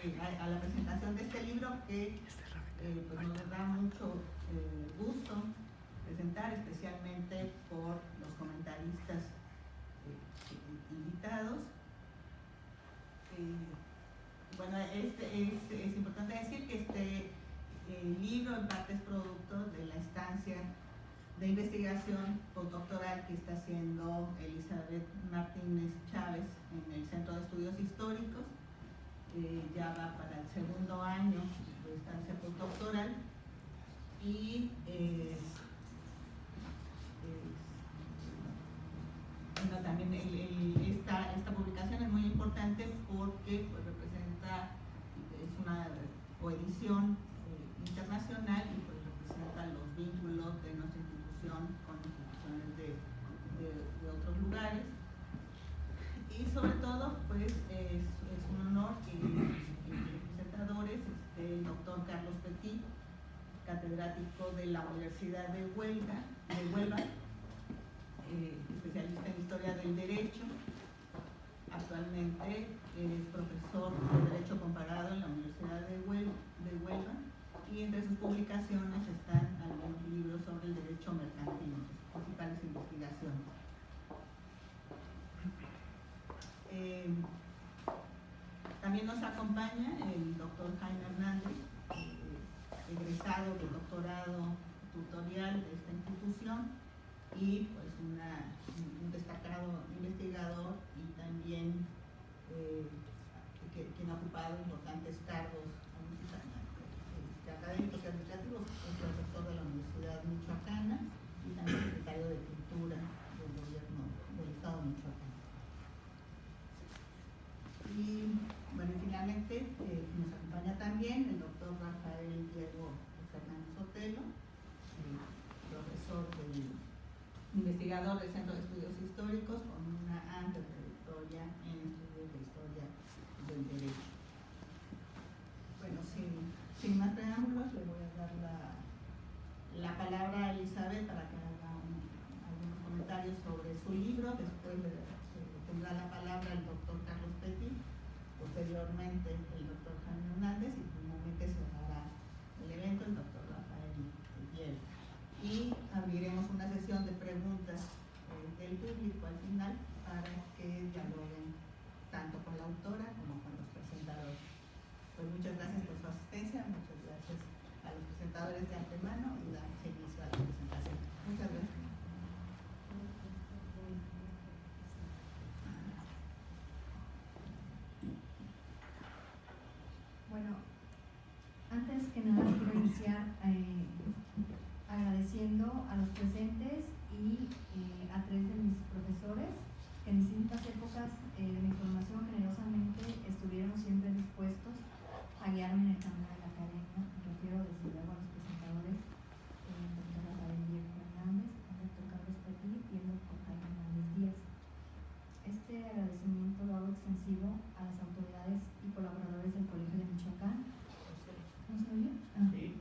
a la presentación de este libro que pues nos da mucho gusto presentar, especialmente por los comentaristas invitados. Bueno, es importante decir que este libro en parte es producto de la estancia de investigación postdoctoral que está haciendo Elizabeth Martínez Chávez en el Centro de Estudios Históricos. Ya va para el segundo año de estancia postdoctoral y bueno, también esta publicación es muy importante porque pues, es una coedición internacional y pues representa los vínculos de nuestra institución con instituciones de otros lugares. Y sobre todo, pues es un honor que los presentadores el doctor Carlos Petit, catedrático de la Universidad de Huelva, especialista en Historia del Derecho. Actualmente es profesor de Derecho Comparado en la Universidad de Huelva y entre sus publicaciones están algunos libros sobre el derecho mercantil, sus principales investigaciones. También nos acompaña el doctor Jaime Hernández, egresado del doctorado tutorial de esta institución y pues un destacado investigador y también quien ha ocupado importantes cargos académicos y administrativos, es profesor de la Universidad Michoacana y también secretario de Cultura del Gobierno del Estado de Michoacán. Y bueno, y finalmente nos acompaña también el doctor Rafael Diego Fernández Sotelo, profesor investigador del Centro de Estudios Históricos con una amplia trayectoria en estudios de historia del derecho. Bueno, sin más preámbulos, le voy a dar la palabra a Elizabeth para que haga algunos comentarios sobre su libro. Después le tendrá la palabra el doctor Carlos Petit, posteriormente el doctor Jaime Hernández y finalmente cerrará el evento el doctor Rafael Diego. Y abriremos una sesión de preguntas del público al final para que dialoguen tanto con la autora como con los presentadores. Pues muchas gracias por su asistencia, muchas gracias a los presentadores de antemano y damos inicio a la presentación. Muchas gracias. Bueno, antes que nada quiero iniciar agradeciendo a los presentes y a tres de mis profesores que en distintas épocas de mi formación generosamente estuvieron siempre dispuestos a guiarme en el camino de la academia. Me refiero desde luego a los presentadores, el doctor Rafael Diego Hernández, el doctor Carlos Petit y el doctor Jaime Hernández Díaz. Este agradecimiento lo hago extensivo a las autoridades y colaboradores del Colegio de Michoacán. ¿No se oye? Sí.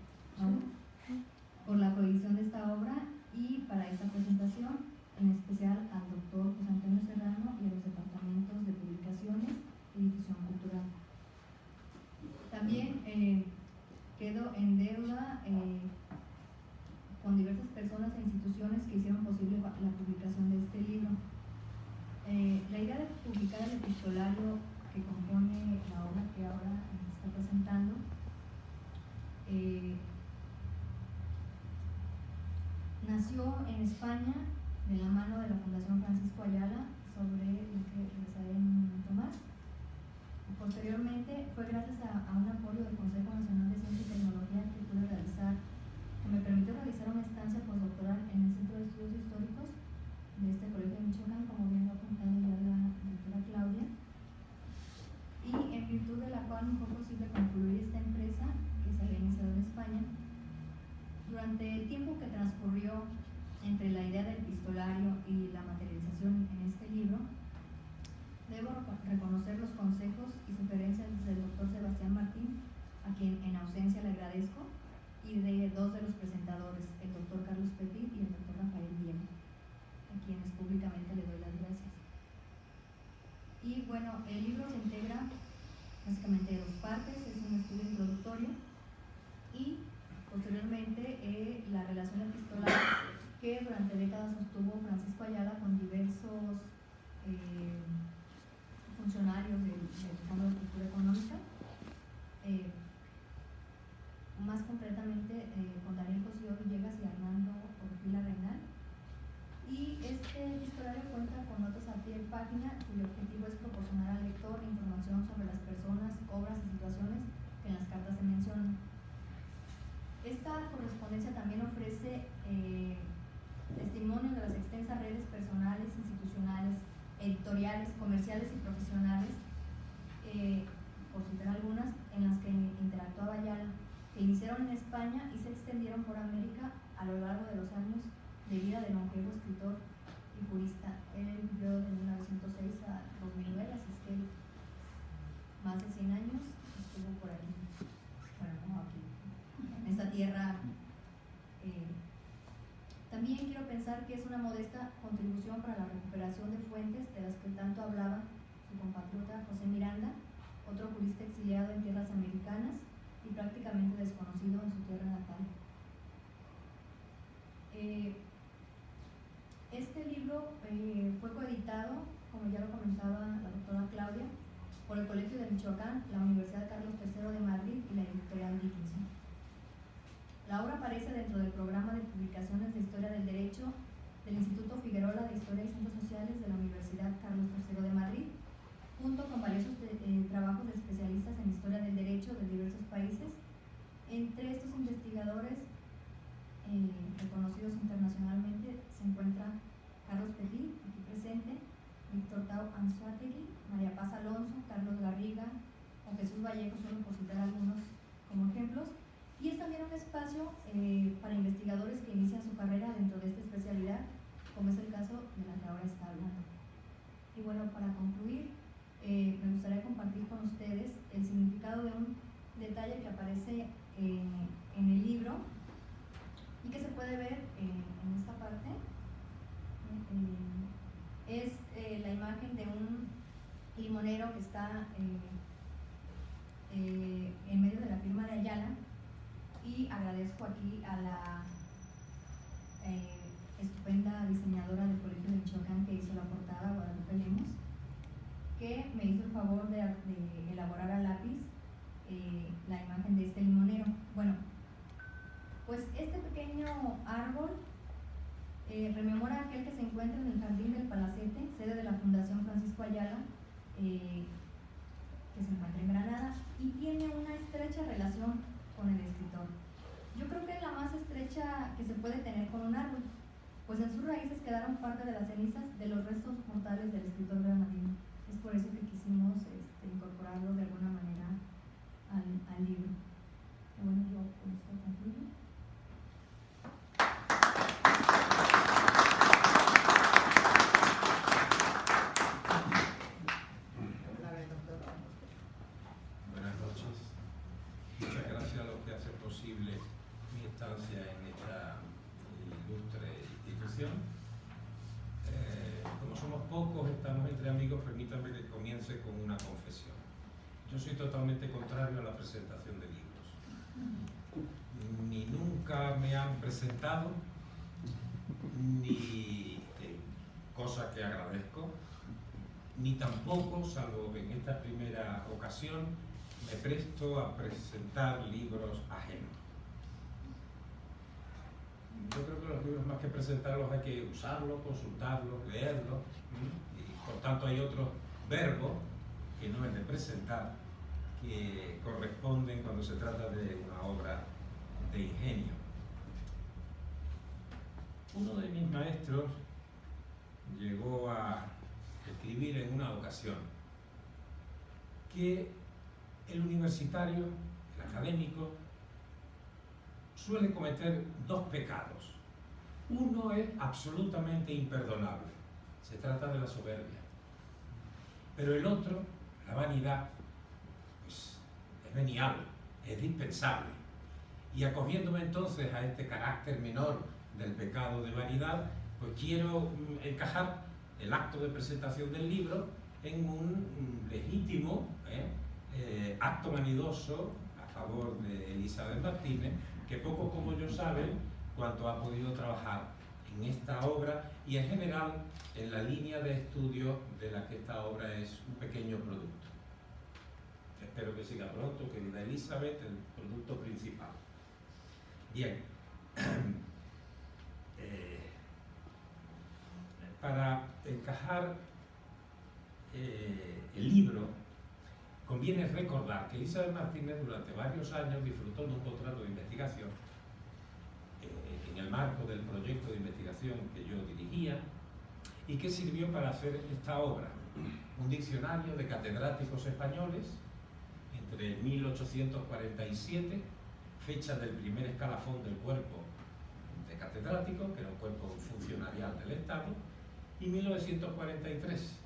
Por la coedición de esta obra y para esta presentación, en especial al doctor José Antonio Serrano y a los departamentos de publicaciones y difusión cultural. También quedo en deuda con diversas personas e instituciones que hicieron posible la publicación de este libro. La idea de publicar el epistolario que compone la obra que ahora está presentando nació en España de la mano de la Fundación Francisco Ayala, sobre el que regresaré en un momento más. Posteriormente fue gracias a un apoyo del Consejo Nacional de Ciencia y Tecnología que me permitió realizar una estancia postdoctoral en el Centro de Estudios Históricos de este Colegio de Michoacán, como bien lo ha apuntado ya la doctora Claudia, y en virtud de la cual me fue posible concluir esta empresa que se había iniciado en España. Durante el tiempo que transcurrió entre la idea del epistolario y la materialización en este libro, debo reconocer los consejos y sugerencias del doctor Sebastián Martín, a quien en ausencia le agradezco, y de dos de los presentadores, el doctor Carlos Petit y el doctor Rafael Diego, a quienes públicamente le doy las gracias. Y bueno, el libro se integra básicamente de 2 partes. Es un estudio introductorio y posteriormente la relación epistolar que durante décadas sostuvo Francisco Ayala con diversos funcionarios del Fondo de Cultura Económica, más concretamente con Daniel Cosío Villegas y Armando Orfila Reynal. Y este epistolario cuenta con notas a pie de página cuyo objetivo es proporcionar al lector información sobre las personas, obras y situaciones que en las cartas se mencionan. Esta correspondencia también ofrece testimonio de las extensas redes personales, institucionales, editoriales, comerciales y profesionales, por citar algunas, en las que interactuaba Ayala, que iniciaron en España y se extendieron por América a lo largo de los años de vida del longevo escritor y jurista. Él vivió de 1906 a 2009, así es que más de 100 años estuvo por ahí, bueno, como aquí, en esta tierra. También quiero pensar que es una modesta contribución para la recuperación de fuentes de las que tanto hablaba su compatriota José Miranda, otro jurista exiliado en tierras americanas y prácticamente desconocido en su tierra natal. Este libro fue coeditado, como ya lo comentaba la doctora Claudia, por el Colegio de Michoacán, la Universidad Carlos III de Madrid y la editorial Dickinson. La obra aparece dentro del programa de publicaciones de Historia del Derecho del Instituto Figueroa de Historia y Ciencias Sociales de la Universidad Carlos III de Madrid, junto con valiosos trabajos de especialistas en Historia del Derecho de diversos países. Entre estos investigadores reconocidos internacionalmente se encuentra Carlos Petit, aquí presente, Víctor Tao Anzuategui, María Paz Alonso, Carlos Garriga o Jesús Vallejo, solo por citar algunos como ejemplos. Y es también un espacio para investigadores que inician su carrera dentro de esta especialidad, como es el caso de la que ahora está hablando. Y bueno, para concluir, me gustaría compartir con ustedes el significado de un detalle que aparece en el libro y que se puede ver en esta parte. Es la imagen de un limonero que está en medio de la firma de Ayala, y agradezco aquí a la estupenda diseñadora del Colegio de Michoacán que hizo la portada, Guadalupe Lemos, que me hizo el favor de elaborar a lápiz la imagen de este limonero. Bueno, pues este pequeño árbol rememora aquel que se encuentra en el Jardín del Palacete, sede de la Fundación Francisco Ayala, que se encuentra en Granada, y tiene una estrecha relación con el escritor. Yo creo que es la más estrecha que se puede tener con un árbol, pues en sus raíces quedaron parte de las cenizas de los restos mortales del escritor granadino. Es por eso que quisimos incorporarlo de alguna manera al libro. Y bueno, yo con esto concluyo. Buenas noches. Muchas gracias a los que hacen posible mi estancia en esta ilustre institución. Como somos pocos, estamos entre amigos, permítanme que comience con una confesión. Yo soy totalmente contrario a la presentación de libros. Ni nunca me han presentado, ni cosa que agradezco, ni tampoco, salvo en esta primera ocasión, me presto a presentar libros ajenos. Yo creo que los libros, más que presentarlos, hay que usarlos, consultarlos, leerlos, y por tanto hay otros verbos que no es de presentar, que corresponden cuando se trata de una obra de ingenio. Uno de mis maestros llegó a escribir en una ocasión que el universitario, el académico, suele cometer dos pecados. Uno es absolutamente imperdonable, se trata de la soberbia. Pero el otro, la vanidad, pues es venial, es dispensable. Y acogiéndome entonces a este carácter menor del pecado de vanidad, pues quiero encajar el acto de presentación del libro en un legítimo acto vanidoso a favor de Elizabeth Martínez, que poco como yo saben cuánto ha podido trabajar en esta obra y en general en la línea de estudio de la que esta obra es un pequeño producto. Espero que siga pronto, querida Elizabeth, el producto principal. Bien, para encajar el libro, conviene recordar que Elizabeth Martínez durante varios años disfrutó de un contrato de investigación en el marco del proyecto de investigación que yo dirigía y que sirvió para hacer esta obra, un diccionario de catedráticos españoles entre 1847, fecha del primer escalafón del cuerpo de catedráticos, que era un cuerpo funcionarial del Estado, y 1943,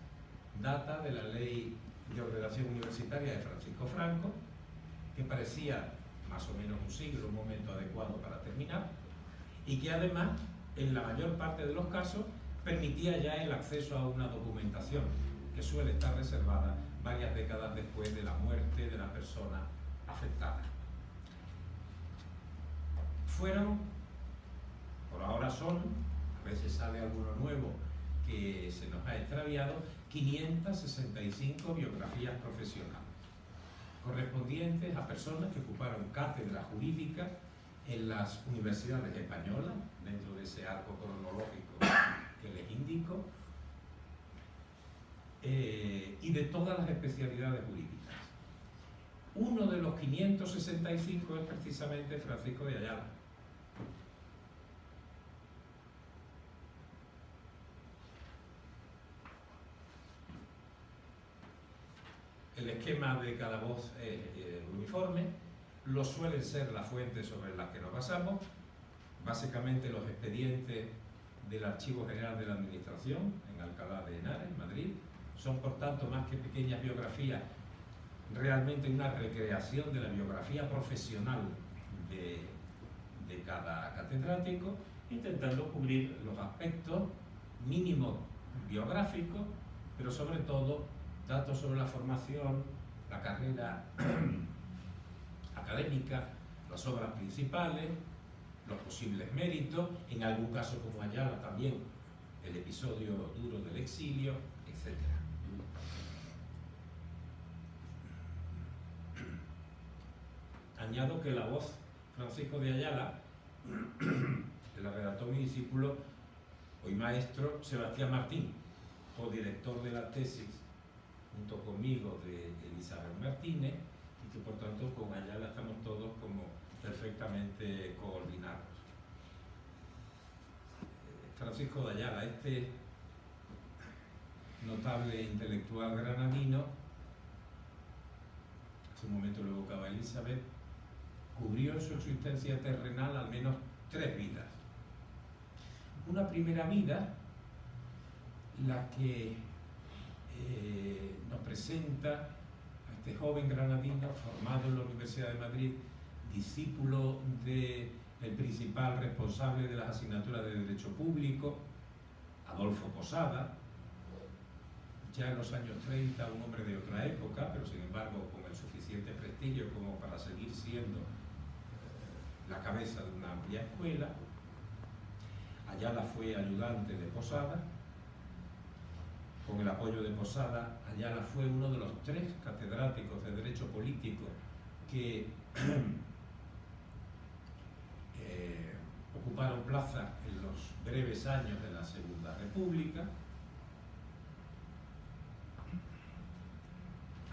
data de la Ley de Ordenación Universitaria de Francisco Franco, que parecía más o menos un siglo, un momento adecuado para terminar, y que además, en la mayor parte de los casos, permitía ya el acceso a una documentación que suele estar reservada varias décadas después de la muerte de la persona afectada. Fueron, por ahora son, a veces sale alguno nuevo que se nos ha extraviado, 565 biografías profesionales, correspondientes a personas que ocuparon cátedra jurídica en las universidades españolas, dentro de ese arco cronológico que les indico, y de todas las especialidades jurídicas. Uno de los 565 es precisamente Francisco de Ayala. El esquema de cada voz es uniforme, lo suelen ser las fuentes sobre las que nos basamos, básicamente los expedientes del Archivo General de la Administración en Alcalá de Henares, Madrid. Son por tanto más que pequeñas biografías, realmente una recreación de la biografía profesional de cada catedrático, intentando cubrir los aspectos mínimos biográficos, pero sobre todo datos sobre la formación, la carrera académica, las obras principales, los posibles méritos, en algún caso como Ayala también el episodio duro del exilio, etc. Añado que la voz Francisco de Ayala la redactó mi discípulo, hoy maestro, Sebastián Martín, codirector de la tesis junto conmigo de Elizabeth Martínez, y que por tanto con Ayala estamos todos como perfectamente coordinados. Francisco de Ayala, este notable intelectual granadino, hace un momento lo evocaba Elizabeth, cubrió en su existencia terrenal al menos 3 vidas. Una primera vida, la que nos presenta a este joven granadino formado en la Universidad de Madrid, discípulo del principal responsable de las asignaturas de Derecho Público, Adolfo Posada, ya en los años 30 un hombre de otra época, pero sin embargo con el suficiente prestigio como para seguir siendo la cabeza de una amplia escuela. Ayala fue ayudante de Posada. Con el apoyo de Posada, Ayala fue uno de los 3 catedráticos de Derecho Político que ocuparon plaza en los breves años de la Segunda República.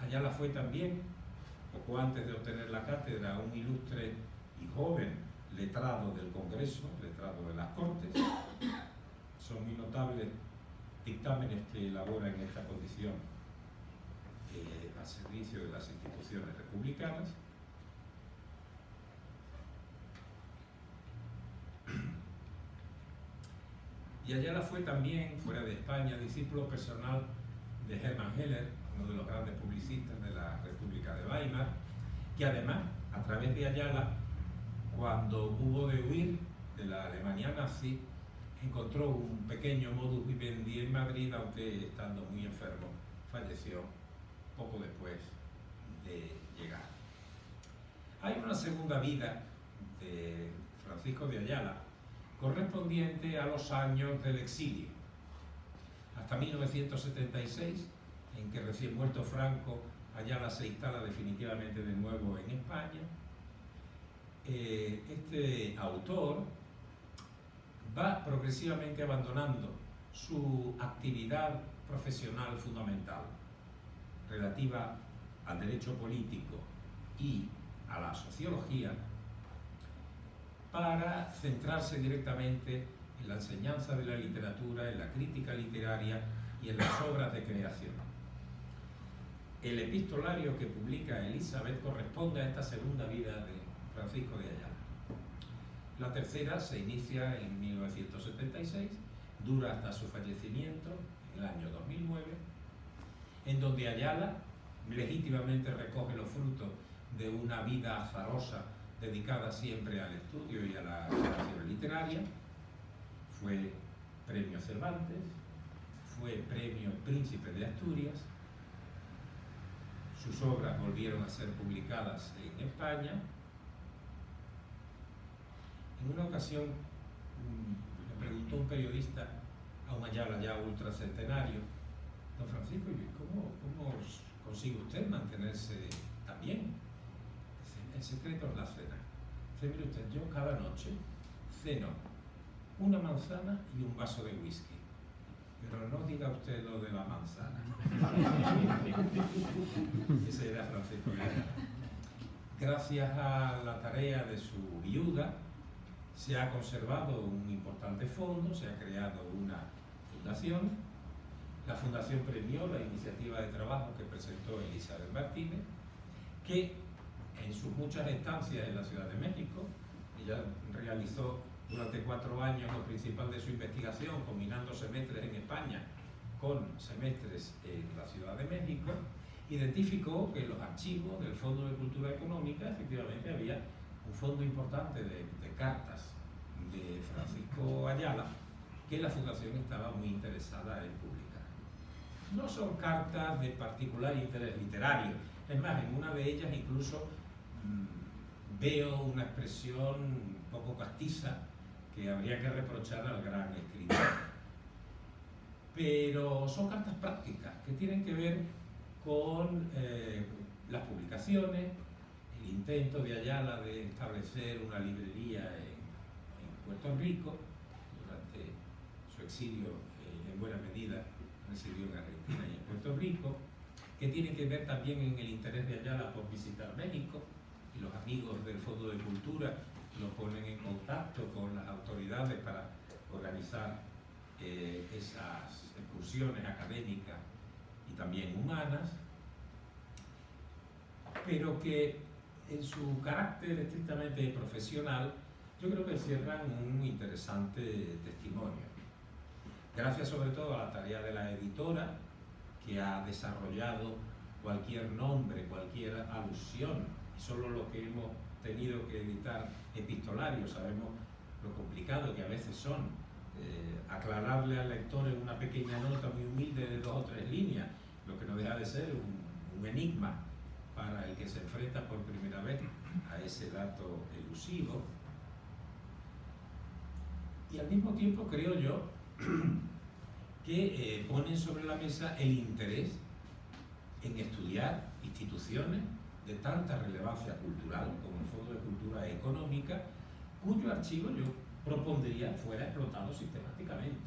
Ayala fue también, poco antes de obtener la cátedra, un ilustre y joven letrado del Congreso, letrado de las Cortes. Son muy notables dictámenes que elabora en esta condición al servicio de las instituciones republicanas. Y Ayala fue también, fuera de España, discípulo personal de Hermann Heller, uno de los grandes publicistas de la República de Weimar, que además, a través de Ayala, cuando hubo de huir de la Alemania nazi, encontró un pequeño modus vivendi en Madrid, aunque estando muy enfermo, falleció poco después de llegar. Hay una segunda vida de Francisco de Ayala correspondiente a los años del exilio, hasta 1976, en que recién muerto Franco, Ayala se instala definitivamente de nuevo en España. Este autor va progresivamente abandonando su actividad profesional fundamental relativa al derecho político y a la sociología para centrarse directamente en la enseñanza de la literatura, en la crítica literaria y en las obras de creación. El epistolario que publica Elizabeth corresponde a esta segunda vida de Francisco de Ayala. La tercera se inicia en 1976, dura hasta su fallecimiento en el año 2009, en donde Ayala legítimamente recoge los frutos de una vida azarosa dedicada siempre al estudio y a la creación literaria. Fue premio Cervantes, fue premio Príncipe de Asturias, sus obras volvieron a ser publicadas en España. En una ocasión le preguntó un periodista a un Ayala ya ultracentenario: don Francisco, ¿cómo consigue usted mantenerse tan bien? Dice, el secreto es la cena. Dice, mire usted, yo cada noche ceno una manzana y un vaso de whisky. Pero no diga usted lo de la manzana. Ese era Francisco de Ayala. Gracias a la tarea de su viuda, se ha conservado un importante fondo, se ha creado una fundación. La fundación premió la iniciativa de trabajo que presentó Elizabeth Martínez, que en sus muchas estancias en la Ciudad de México, ella realizó durante 4 años lo principal de su investigación, combinando semestres en España con semestres en la Ciudad de México, identificó que en los archivos del Fondo de Cultura Económica efectivamente había un fondo importante de cartas de Francisco Ayala que la Fundación estaba muy interesada en publicar. No son cartas de particular interés literario, es más, en una de ellas incluso veo una expresión un poco castiza que habría que reprochar al gran escritor. Pero son cartas prácticas que tienen que ver con las publicaciones, el intento de Ayala de establecer una librería en Puerto Rico. Durante su exilio, en buena medida, residió en Argentina y en Puerto Rico, que tiene que ver también en el interés de Ayala por visitar México, y los amigos del Fondo de Cultura lo ponen en contacto con las autoridades para organizar esas excursiones académicas y también humanas, pero que en su carácter estrictamente profesional yo creo que cierran un interesante testimonio. Gracias sobre todo a la tarea de la editora, que ha desarrollado cualquier nombre, cualquier alusión, y solo lo que hemos tenido que editar epistolarios sabemos lo complicado que a veces son. Aclararle al lector en una pequeña nota muy humilde de 2 o 3 líneas, lo que no deja de ser un enigma para el que se enfrenta por primera vez a ese dato elusivo. Y al mismo tiempo creo yo que ponen sobre la mesa el interés en estudiar instituciones de tanta relevancia cultural como el Fondo de Cultura Económica, cuyo archivo yo propondría fuera explotado sistemáticamente.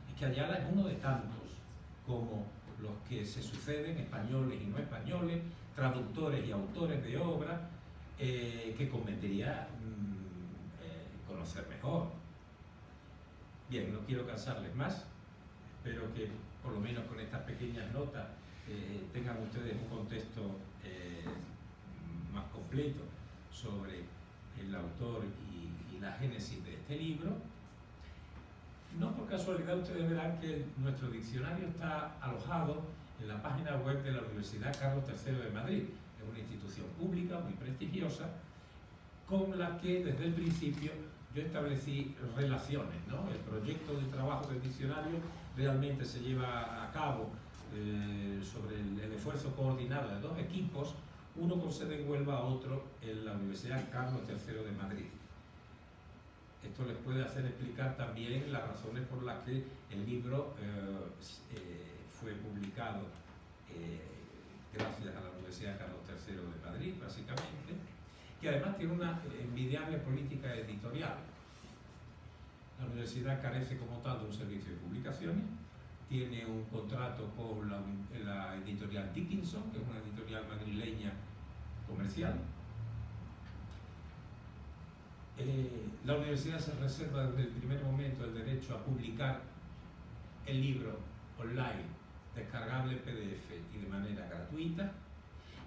Es que Ayala es uno de tantos, como los que se suceden, españoles y no españoles, traductores y autores de obras, que convendría conocer mejor. Bien, no quiero cansarles más, espero que por lo menos con estas pequeñas notas tengan ustedes un contexto más completo sobre el autor y la génesis de este libro. No por casualidad ustedes verán que nuestro diccionario está alojado en la página web de la Universidad Carlos III de Madrid. Es una institución pública muy prestigiosa con la que desde el principio yo establecí relaciones, ¿no? El proyecto de trabajo del diccionario realmente se lleva a cabo sobre el esfuerzo coordinado de 2 equipos, uno con sede en Huelva, otro en la Universidad Carlos III de Madrid. Esto les puede hacer explicar también las razones por las que el libro fue publicado gracias a la Universidad Carlos III de Madrid, básicamente, que además tiene una envidiable política editorial. La universidad carece como tal de un servicio de publicaciones, tiene un contrato con la editorial Dickinson, que es una editorial madrileña comercial. La universidad se reserva desde el primer momento el derecho a publicar el libro online, descargable en PDF y de manera gratuita,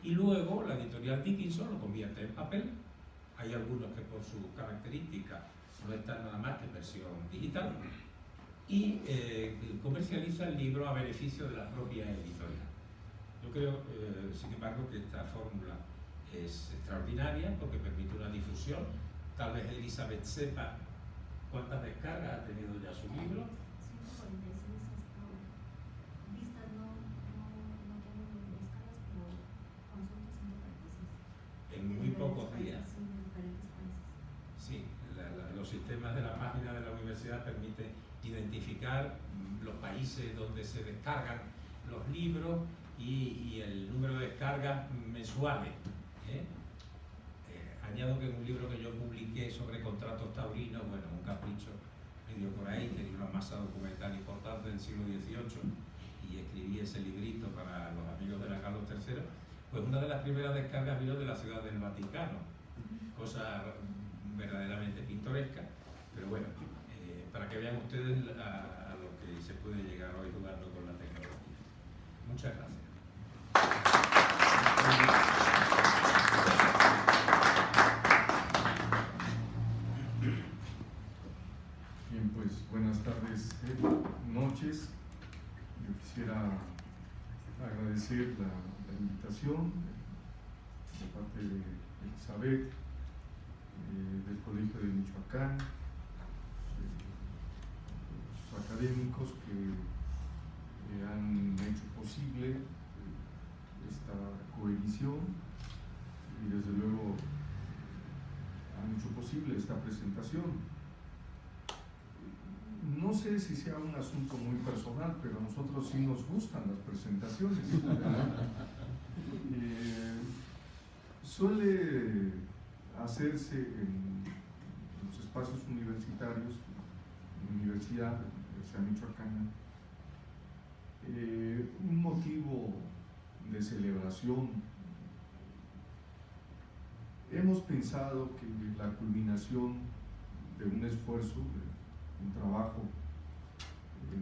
y luego la editorial Dickinson lo convierte en papel. Hay algunos que por sus características no están nada más que en versión digital, y comercializa el libro a beneficio de la propia editorial. Yo creo, sin embargo, que esta fórmula es extraordinaria porque permite una difusión. Tal vez Elizabeth sepa cuántas descargas ha tenido ya su libro. 146 hasta ahora. Vistas no tengo descargas, pero consultas 146. En muy pocos días. Sí, de diferentes países. Sí, los sistemas de la página de la universidad permiten identificar los países donde se descargan los libros y el número de descargas mensuales. Añado que en un libro que yo publiqué sobre contratos taurinos, bueno, un capricho medio por ahí, tenía una masa documental importante del siglo XVIII y escribí ese librito para los amigos de la Carlos III, pues una de las primeras descargas vino de la Ciudad del Vaticano, cosa verdaderamente pintoresca, pero bueno, para que vean ustedes a lo que se puede llegar hoy jugando con la tecnología. Muchas gracias. Bien, pues buenas tardes, noches. Yo quisiera agradecer la invitación de parte de Elizabeth, del Colegio de Michoacán, los académicos que han hecho posible esta coedición y desde luego han hecho posible esta presentación. No sé si sea un asunto muy personal, pero a nosotros sí nos gustan las presentaciones. Suele hacerse en los espacios universitarios, en la Universidad Michoacana, un motivo de celebración. Hemos pensado que la culminación de un esfuerzo, un trabajo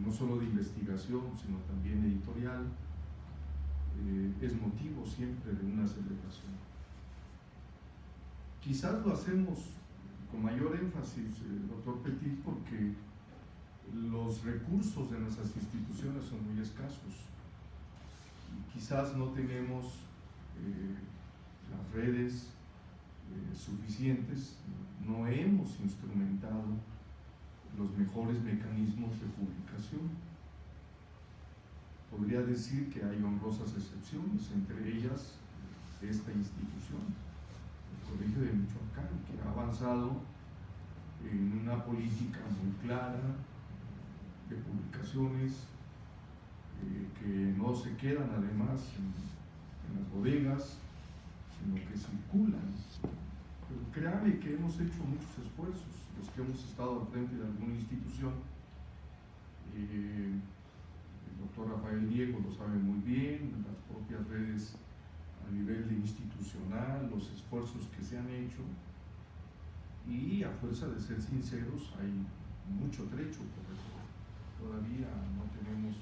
no solo de investigación, sino también editorial, es motivo siempre de una celebración. Quizás lo hacemos con mayor énfasis, doctor Petit, porque los recursos de nuestras instituciones son muy escasos y quizás no tenemos las redes suficientes, no hemos instrumentado los mejores mecanismos de publicación. Podría decir que hay honrosas excepciones, entre ellas esta institución, el Colegio de Michoacán, que ha avanzado en una política muy clara de publicaciones, que no se quedan además en las bodegas, sino que circulan. Pero créanme que hemos hecho muchos esfuerzos, los que hemos estado al frente de alguna institución. El doctor Rafael Diego lo sabe muy bien, las propias redes a nivel de institucional, los esfuerzos que se han hecho, y a fuerza de ser sinceros hay mucho trecho por recorrer. Todavía no tenemos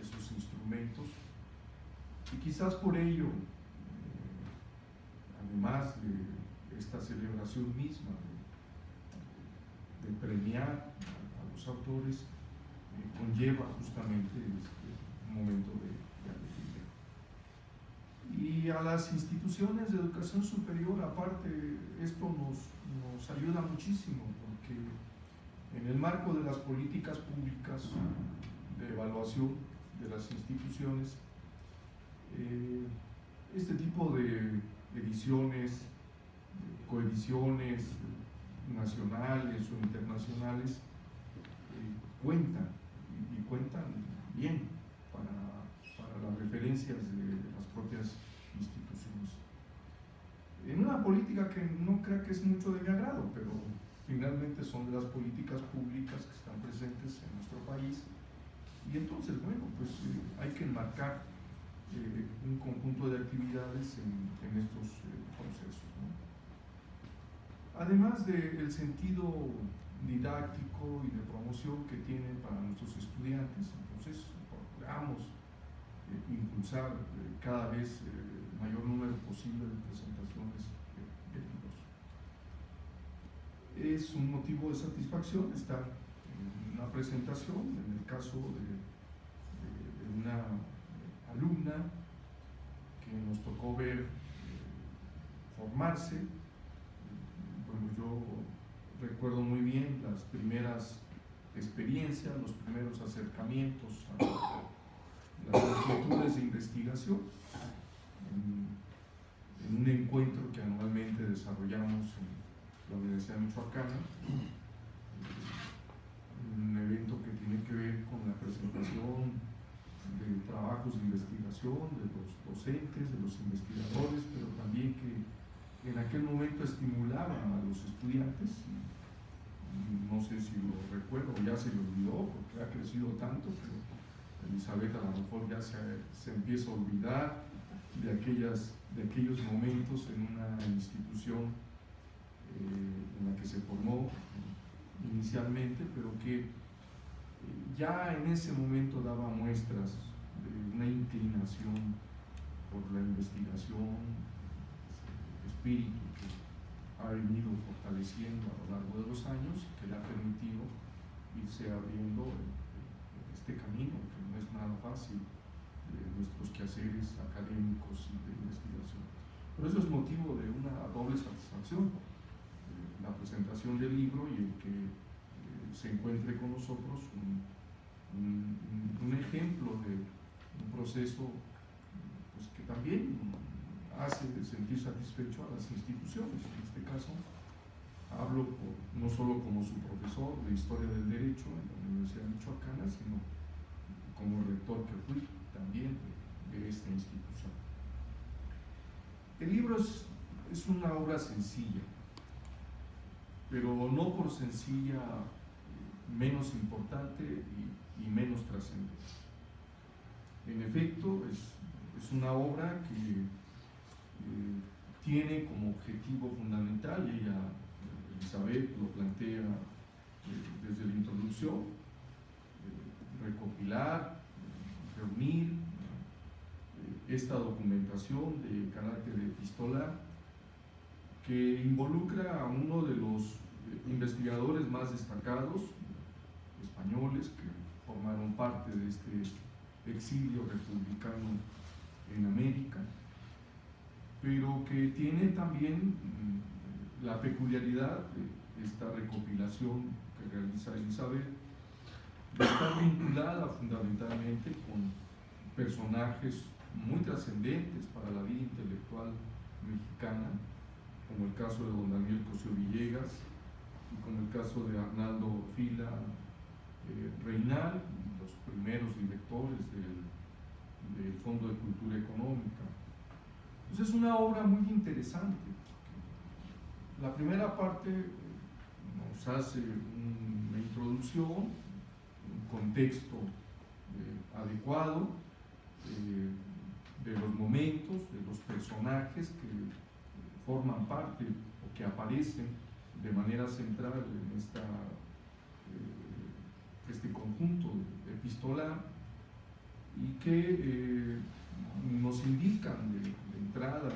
esos instrumentos y quizás por ello, además de esta celebración misma de premiar a los autores, conlleva justamente un momento de alegría. Y a las instituciones de educación superior, aparte, esto nos ayuda muchísimo, porque en el marco de las políticas públicas de evaluación de las instituciones, Este tipo de ediciones, coediciones nacionales o internacionales cuentan y cuentan bien para las referencias de las propias instituciones. En una política que no creo que es mucho de mi agrado, pero finalmente son de las políticas públicas que están presentes en nuestro país, y entonces, bueno, pues hay que enmarcar un conjunto de actividades en estos procesos, ¿no? Además del sentido didáctico y de promoción que tiene para nuestros estudiantes, entonces procuramos impulsar cada vez el mayor número posible de presentaciones de libros. Es un motivo de satisfacción estar en una presentación, en el caso de una alumna que nos tocó ver formarse. Bueno, yo recuerdo muy bien las primeras experiencias, los primeros acercamientos a las inquietudes de investigación en un encuentro que anualmente desarrollamos en la Universidad Michoacana, un evento que tiene que ver con la presentación de trabajos de investigación de los docentes, de los investigadores, pero también que en aquel momento estimulaba a los estudiantes. No sé si lo recuerdo, ya se lo olvidó porque ha crecido tanto, pero Elizabeth a lo mejor ya se empieza a olvidar de aquellos momentos en una institución en la que se formó inicialmente, pero que ya en ese momento daba muestras de una inclinación por la investigación, espíritu que ha venido fortaleciendo a lo largo de los años, que le ha permitido irse abriendo este camino, que no es nada fácil, de nuestros quehaceres académicos y de investigación. Por eso es motivo de una doble satisfacción, la presentación del libro y el que se encuentre con nosotros un ejemplo de un proceso pues, que también hace sentir satisfecho a las instituciones. En este caso, hablo no solo como su profesor de Historia del Derecho en la Universidad Michoacana, sino como rector que fui también de esta institución. El libro es una obra sencilla, pero no por sencilla menos importante y menos trascendente. En efecto, es una obra que tiene como objetivo fundamental, y ella, Elizabeth, lo plantea desde la introducción, recopilar, reunir esta documentación de carácter epistolar que involucra a uno de los investigadores más destacados españoles que formaron parte de este exilio republicano en América, pero que tiene también la peculiaridad de esta recopilación que realiza Elizabeth de estar vinculada fundamentalmente con personajes muy trascendentes para la vida intelectual mexicana, como el caso de don Daniel Cosío Villegas y como el caso de Arnaldo Fila Reynal, los primeros directores del Fondo de Cultura Económica. Entonces es una obra muy interesante. La primera parte nos hace una introducción, un contexto adecuado de los momentos, de los personajes que forman parte o que aparecen de manera central en este conjunto epistolar, y que nos indican de entrada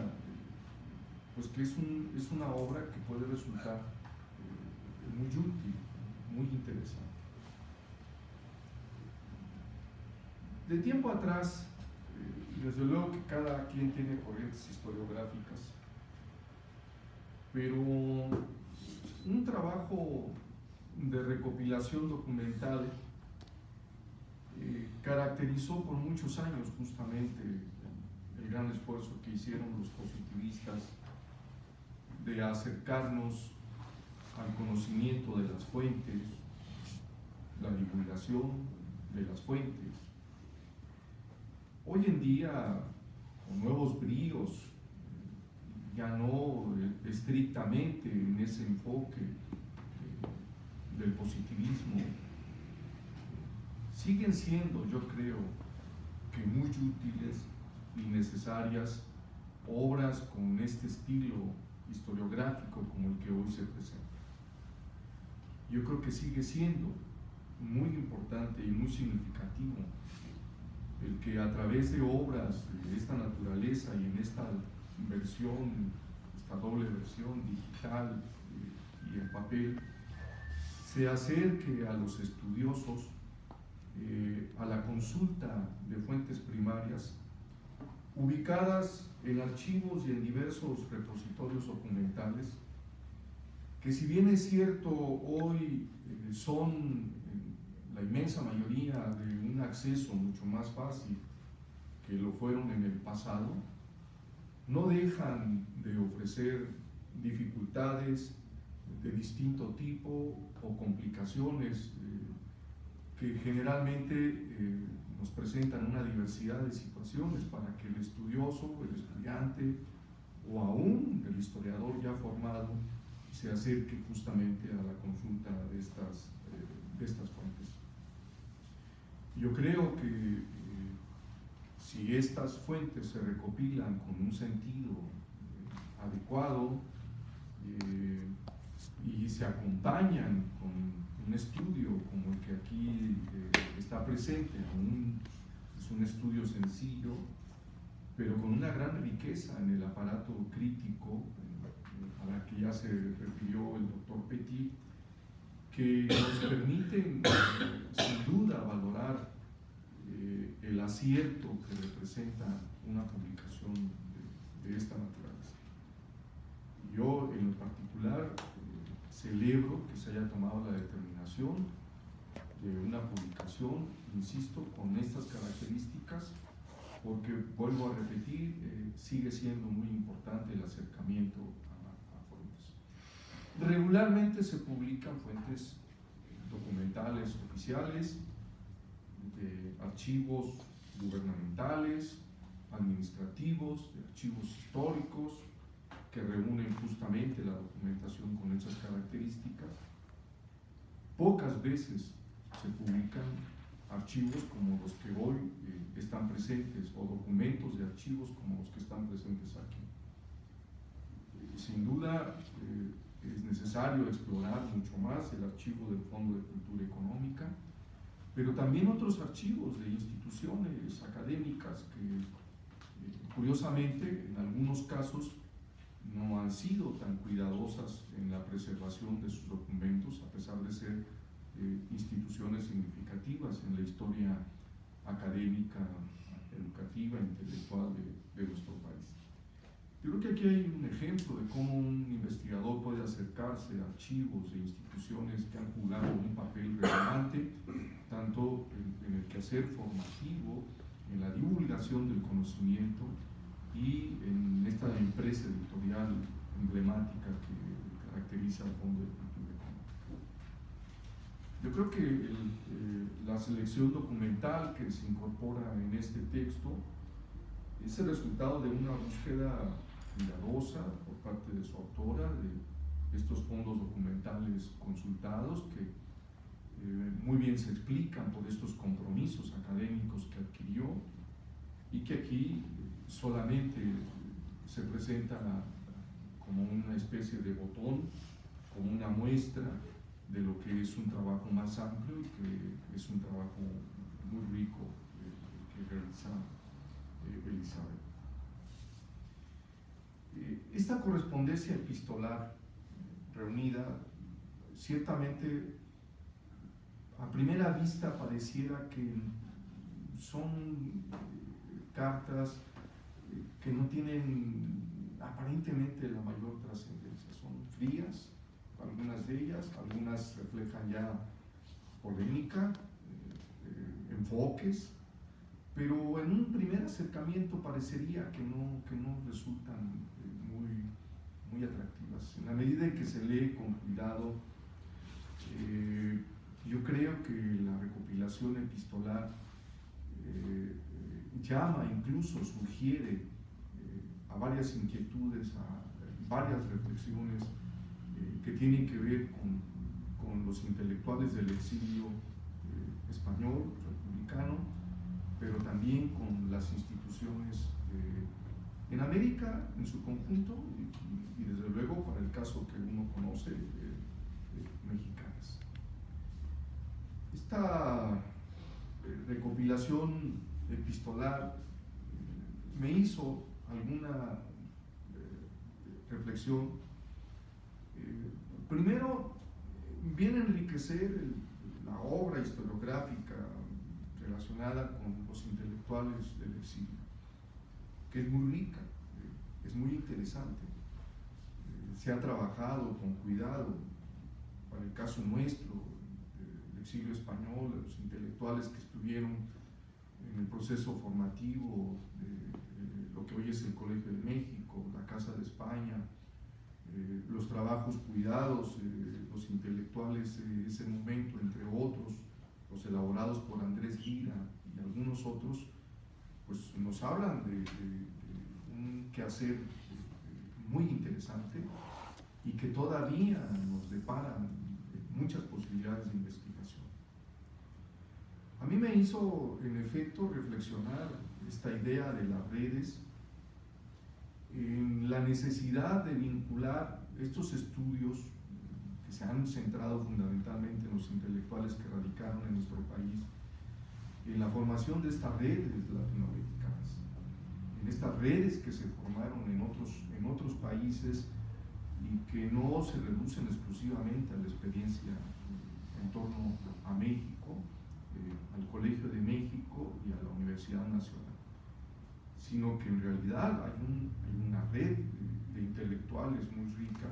pues que es una obra que puede resultar muy útil, muy interesante. De tiempo atrás, y desde luego que cada quien tiene corrientes historiográficas, pero un trabajo de recopilación documental caracterizó por muchos años justamente el el gran esfuerzo que hicieron los positivistas de acercarnos al conocimiento de las fuentes, la divulgación de las fuentes. Hoy en día, con nuevos bríos, ya no estrictamente en ese enfoque del positivismo, siguen siendo, yo creo, que muy útiles y necesarias obras con este estilo historiográfico como el que hoy se presenta. Yo creo que sigue siendo muy importante y muy significativo el que a través de obras de esta naturaleza y en esta versión, esta doble versión digital y en papel, se acerque a los estudiosos a la consulta de fuentes primarias ubicadas en archivos y en diversos repositorios documentales que, si bien es cierto, hoy son la inmensa mayoría de un acceso mucho más fácil que lo fueron en el pasado, no dejan de ofrecer dificultades de distinto tipo o complicaciones que generalmente nos presentan una diversidad de situaciones para que el estudioso, el estudiante o aún el historiador ya formado se acerque justamente a la consulta de estas fuentes. Yo creo que si estas fuentes se recopilan con un sentido adecuado y se acompañan con un estudio como el que aquí está presente, es un estudio sencillo, pero con una gran riqueza en el aparato crítico, a la que ya se refirió el doctor Petit, que nos permiten sin duda valorar el acierto que representa una publicación de esta naturaleza. Yo en particular celebro que se haya tomado la determinación de una publicación, insisto, con estas características, porque, vuelvo a repetir, sigue siendo muy importante el acercamiento a fuentes. Regularmente se publican fuentes documentales oficiales, de archivos gubernamentales, administrativos, de archivos históricos, que reúnen justamente la documentación con esas características. Pocas veces se publican archivos como los que hoy están presentes, o documentos de archivos como los que están presentes aquí. Sin duda es necesario explorar mucho más el archivo del Fondo de Cultura Económica, pero también otros archivos de instituciones académicas que curiosamente en algunos casos no han sido tan cuidadosas en la preservación de sus documentos, a pesar de ser instituciones significativas en la historia académica, educativa, intelectual de nuestro país. Yo creo que aquí hay un ejemplo de cómo un investigador puede acercarse a archivos de instituciones que han jugado un papel relevante, tanto en el quehacer formativo, en la divulgación del conocimiento y en esta empresa editorial emblemática que caracteriza al Fondo de Cultura Económica. Yo creo que la selección documental que se incorpora en este texto es el resultado de una búsqueda cuidadosa por parte de su autora de estos fondos documentales consultados, que muy bien se explican por estos compromisos académicos que adquirió y que aquí solamente se presenta como una especie de botón, como una muestra de lo que es un trabajo más amplio y que es un trabajo muy rico que realiza Elizabeth. Esta correspondencia epistolar reunida, ciertamente a primera vista pareciera que son cartas que no tienen aparentemente la mayor trascendencia, son frías, algunas de ellas, algunas reflejan ya polémica, enfoques, pero en un primer acercamiento parecería que no resultan muy atractivas. En la medida en que se lee con cuidado, yo creo que la recopilación epistolar llama, incluso sugiere a varias inquietudes, a varias reflexiones que tienen que ver con los intelectuales del exilio español, republicano, pero también con las instituciones en América en su conjunto y desde luego, para el caso que uno conoce, mexicanas. Esta recopilación epistolar me hizo alguna reflexión. Primero, viene a enriquecer la obra historiográfica relacionada con los intelectuales del exilio, que es muy rica, es muy interesante. Se ha trabajado con cuidado, para el caso nuestro, del exilio español, de los intelectuales que estuvieron en el proceso formativo de lo que hoy es el Colegio de México, la Casa de España, los trabajos cuidados, los intelectuales de ese momento, entre otros, los elaborados por Andrés Lira y algunos otros, pues nos hablan de un quehacer muy interesante y que todavía nos deparan muchas posibilidades de investigación. A mí me hizo, en efecto, reflexionar esta idea de las redes en la necesidad de vincular estos estudios que se han centrado fundamentalmente en los intelectuales que radicaron en nuestro país, en la formación de estas redes latinoamericanas, en estas redes que se formaron en otros países y que no se reducen exclusivamente a la experiencia en torno a México, al Colegio de México y a la Universidad Nacional, sino que en realidad hay una red de intelectuales muy rica,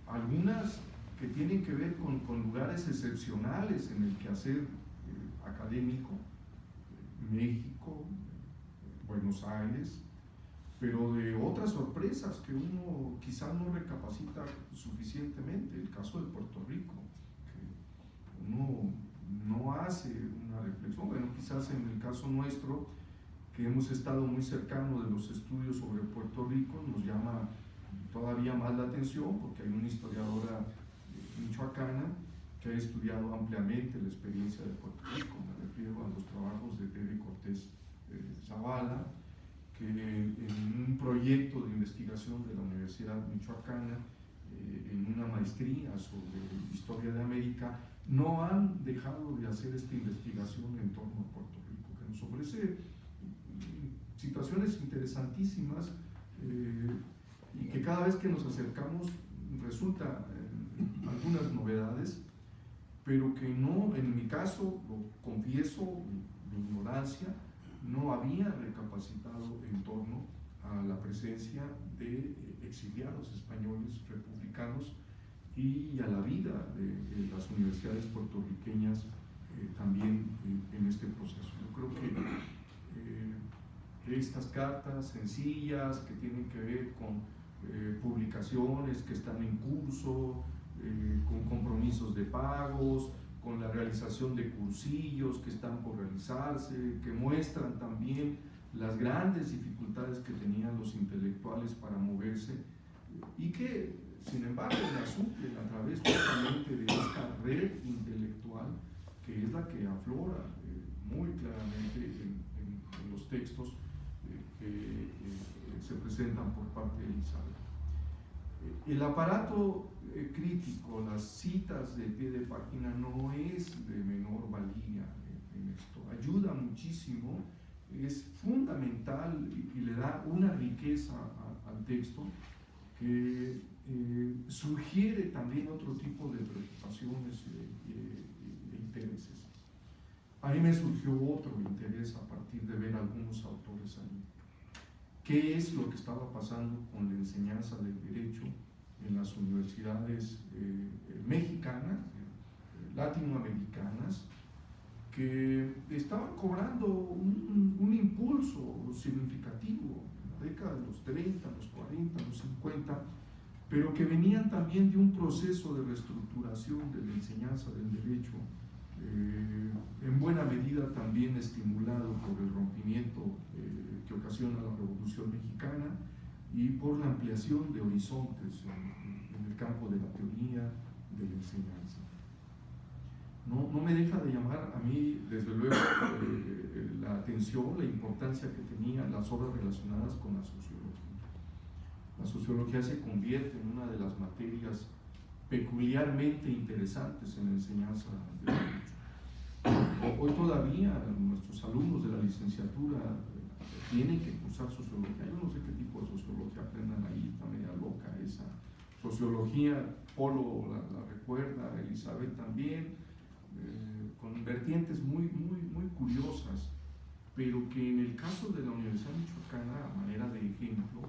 algunas que tienen que ver con lugares excepcionales en el quehacer académico, México, Buenos Aires, pero de otras sorpresas que uno quizás no recapacita suficientemente. El caso de Puerto Rico, que uno no hace una reflexión, bueno, quizás en el caso nuestro, que hemos estado muy cercanos de los estudios sobre Puerto Rico, nos llama todavía más la atención, porque hay una historiadora michoacana que ha estudiado ampliamente la experiencia de Puerto Rico. Me refiero a los trabajos de Tere Cortés Zavala, que en un proyecto de investigación de la Universidad Michoacana, en una maestría sobre historia de América, no han dejado de hacer esta investigación en torno a Puerto Rico, que nos ofrece situaciones interesantísimas y que cada vez que nos acercamos resulta algunas novedades, pero que no, en mi caso, lo confieso, mi ignorancia, no había recapacitado en torno a la presencia de exiliados españoles republicanos y a la vida de las universidades puertorriqueñas también en este proceso. Yo creo que estas cartas sencillas que tienen que ver con publicaciones que están en curso, con compromisos de pagos, con la realización de cursillos que están por realizarse, que muestran también las grandes dificultades que tenían los intelectuales para moverse y que, sin embargo, las suplen a través justamente de esta red intelectual que es la que aflora muy claramente en los textos que se presentan por parte de Elizalde. El aparato crítico, las citas de pie de página no es de menor valía en esto, ayuda muchísimo, es fundamental y le da una riqueza al texto que sugiere también otro tipo de preocupaciones e intereses. A mí me surgió otro interés a partir de ver algunos autores ahí. ¿Qué es lo que estaba pasando con la enseñanza del derecho en las universidades mexicanas, latinoamericanas, que estaban cobrando un impulso significativo en la década de los 30, los 40, los 50, pero que venían también de un proceso de reestructuración de la enseñanza del derecho, en buena medida también estimulado por el rompimiento que ocasiona la Revolución Mexicana y por la ampliación de horizontes en el campo de la teoría de la enseñanza. No me deja de llamar a mí, desde luego, la atención, la importancia que tenían las obras relacionadas con la sociología. La sociología se convierte en una de las materias peculiarmente interesantes en la enseñanza del derecho. Hoy todavía nuestros alumnos de la licenciatura tienen que cursar sociología. Yo no sé qué tipo de sociología aprendan ahí, está media loca esa sociología. Polo la recuerda, Elizabeth también, con vertientes muy curiosas, pero que en el caso de la Universidad Michoacana, a manera de ejemplo,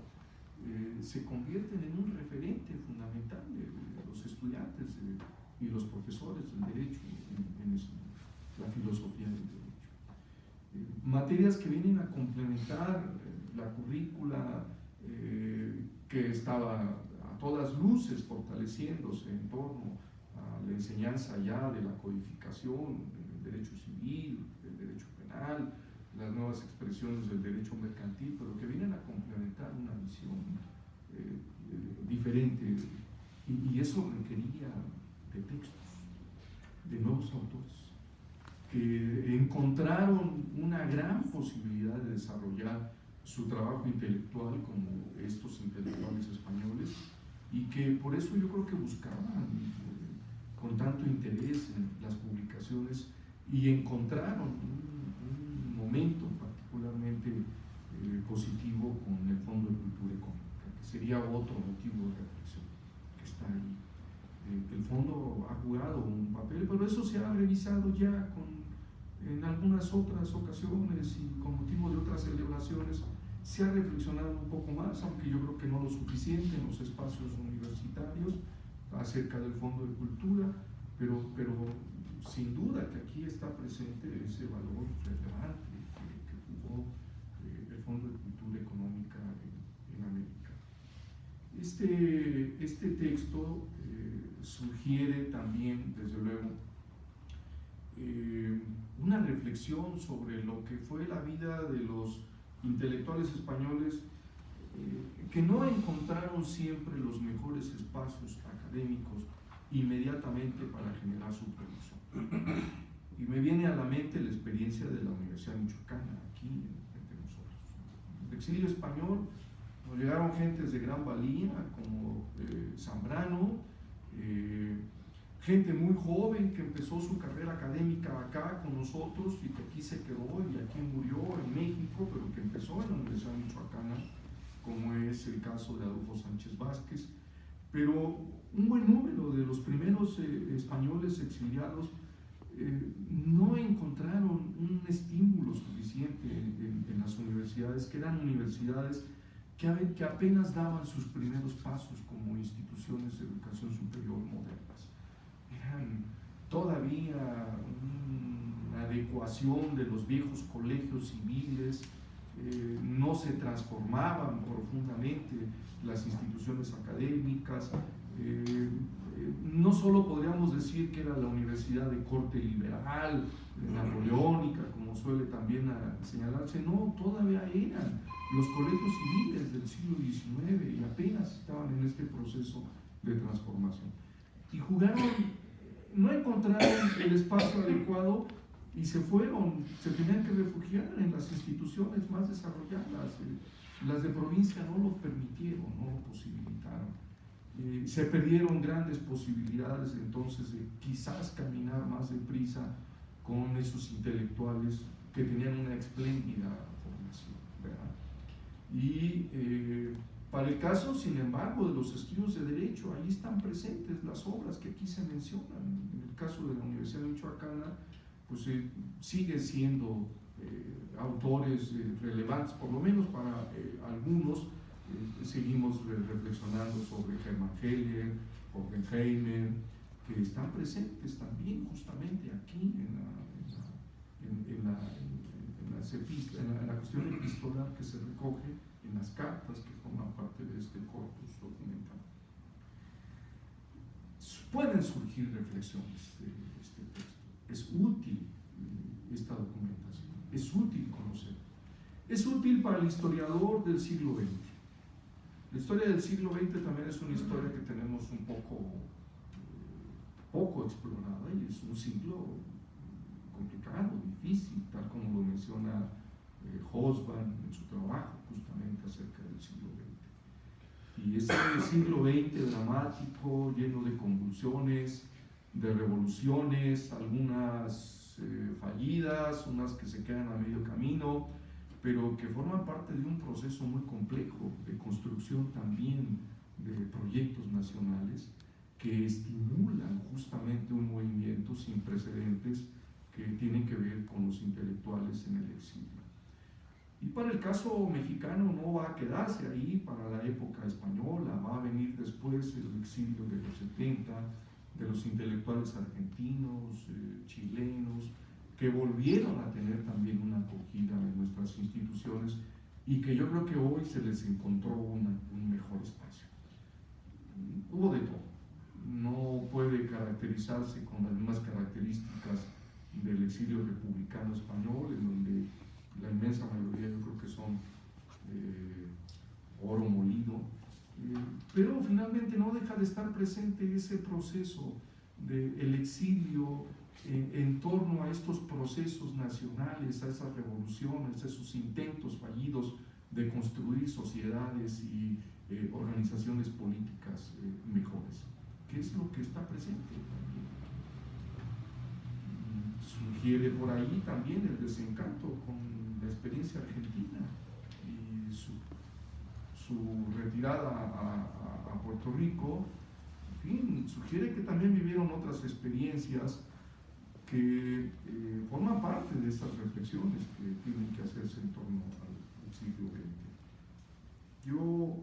se convierten en un referente fundamental de los estudiantes y los profesores del derecho en la filosofía del derecho. Materias que vienen a complementar la currícula que estaba a todas luces fortaleciéndose en torno a la enseñanza ya de la codificación del derecho civil, del derecho penal, las nuevas expresiones del derecho mercantil, pero que vienen a complementar una visión diferente, y eso requería de textos, de nuevos autores, que encontraron una gran posibilidad de desarrollar su trabajo intelectual como estos intelectuales españoles, y que por eso yo creo que buscaban con tanto interés en las publicaciones y encontraron un momento particularmente positivo con el Fondo de Cultura Económica, que sería otro motivo de reflexión que está ahí. El fondo ha jugado un papel, pero eso se ha revisado ya en algunas otras ocasiones y con motivo de otras celebraciones se ha reflexionado un poco más, aunque yo creo que no lo suficiente en los espacios universitarios acerca del Fondo de Cultura, pero sin duda que aquí está presente ese valor relevante que jugó el Fondo de Cultura Económica en América. Este texto sugiere también, desde luego, una reflexión sobre lo que fue la vida de los intelectuales españoles que no encontraron siempre los mejores espacios académicos inmediatamente para generar su producción. Y me viene a la mente la experiencia de la Universidad Michoacana, aquí entre nosotros. En el exilio español nos llegaron gentes de gran valía, como Zambrano, gente muy joven que empezó su carrera académica acá con nosotros y que aquí se quedó y aquí murió en México, pero que empezó en la Universidad Michoacana, como es el caso de Adolfo Sánchez Vázquez. Pero un buen número de los primeros españoles exiliados no encontraron un estímulo suficiente en las universidades, que eran universidades que apenas daban sus primeros pasos como instituciones de educación superior modernas. Eran todavía una adecuación de los viejos colegios civiles, no se transformaban profundamente las instituciones académicas, no solo podríamos decir que era la universidad de corte liberal, napoleónica, como suele también señalarse, no, todavía eran los colegios civiles del siglo XIX y apenas estaban en este proceso de transformación. Y no encontraron el espacio adecuado y se tenían que refugiar en las instituciones más desarrolladas. Las de provincia no lo permitieron, no lo posibilitaron. Se perdieron grandes posibilidades entonces de quizás caminar más deprisa con esos intelectuales que tenían una espléndida formación, ¿verdad? Y para el caso, sin embargo, de los estudios de Derecho, ahí están presentes las obras que aquí se mencionan. En el caso de la Universidad Michoacana, pues sigue siendo autores relevantes, por lo menos para algunos. Seguimos reflexionando sobre Hermann Heller, Horkheimer, que están presentes también justamente aquí en la cuestión epistolar que se recoge en las cartas que forman parte de este corpus documental. Pueden surgir reflexiones de este texto. Es útil esta documentación, es útil conocer. Es útil para el historiador del siglo XX. La historia del siglo XX también es una historia que tenemos un poco explorada, y es un siglo complicado, difícil, tal como lo menciona Hobsbawm en su trabajo justamente acerca del siglo XX. Y ese siglo XX dramático, lleno de convulsiones, de revoluciones, algunas fallidas, unas que se quedan a medio camino, pero que forman parte de un proceso muy complejo de construcción también de proyectos nacionales que estimulan justamente un movimiento sin precedentes que tienen que ver con los intelectuales en el exilio. Y para el caso mexicano no va a quedarse ahí para la época española, va a venir después el exilio de los 70, de los intelectuales argentinos, chilenos, que volvieron a tener también una acogida en nuestras instituciones y que yo creo que hoy se les encontró un mejor espacio. Hubo de todo. No puede caracterizarse con las mismas características del exilio republicano español, en donde la inmensa mayoría yo creo que son oro molido, pero finalmente no deja de estar presente ese proceso del exilio en torno a estos procesos nacionales, a esas revoluciones, a esos intentos fallidos de construir sociedades y organizaciones políticas mejores. ¿Qué es lo que está presente también? Sugiere por ahí también el desencanto con la experiencia argentina y su retirada a Puerto Rico. En fin, sugiere que también vivieron otras experiencias que forman parte de estas reflexiones que tienen que hacerse en torno al siglo XX. Yo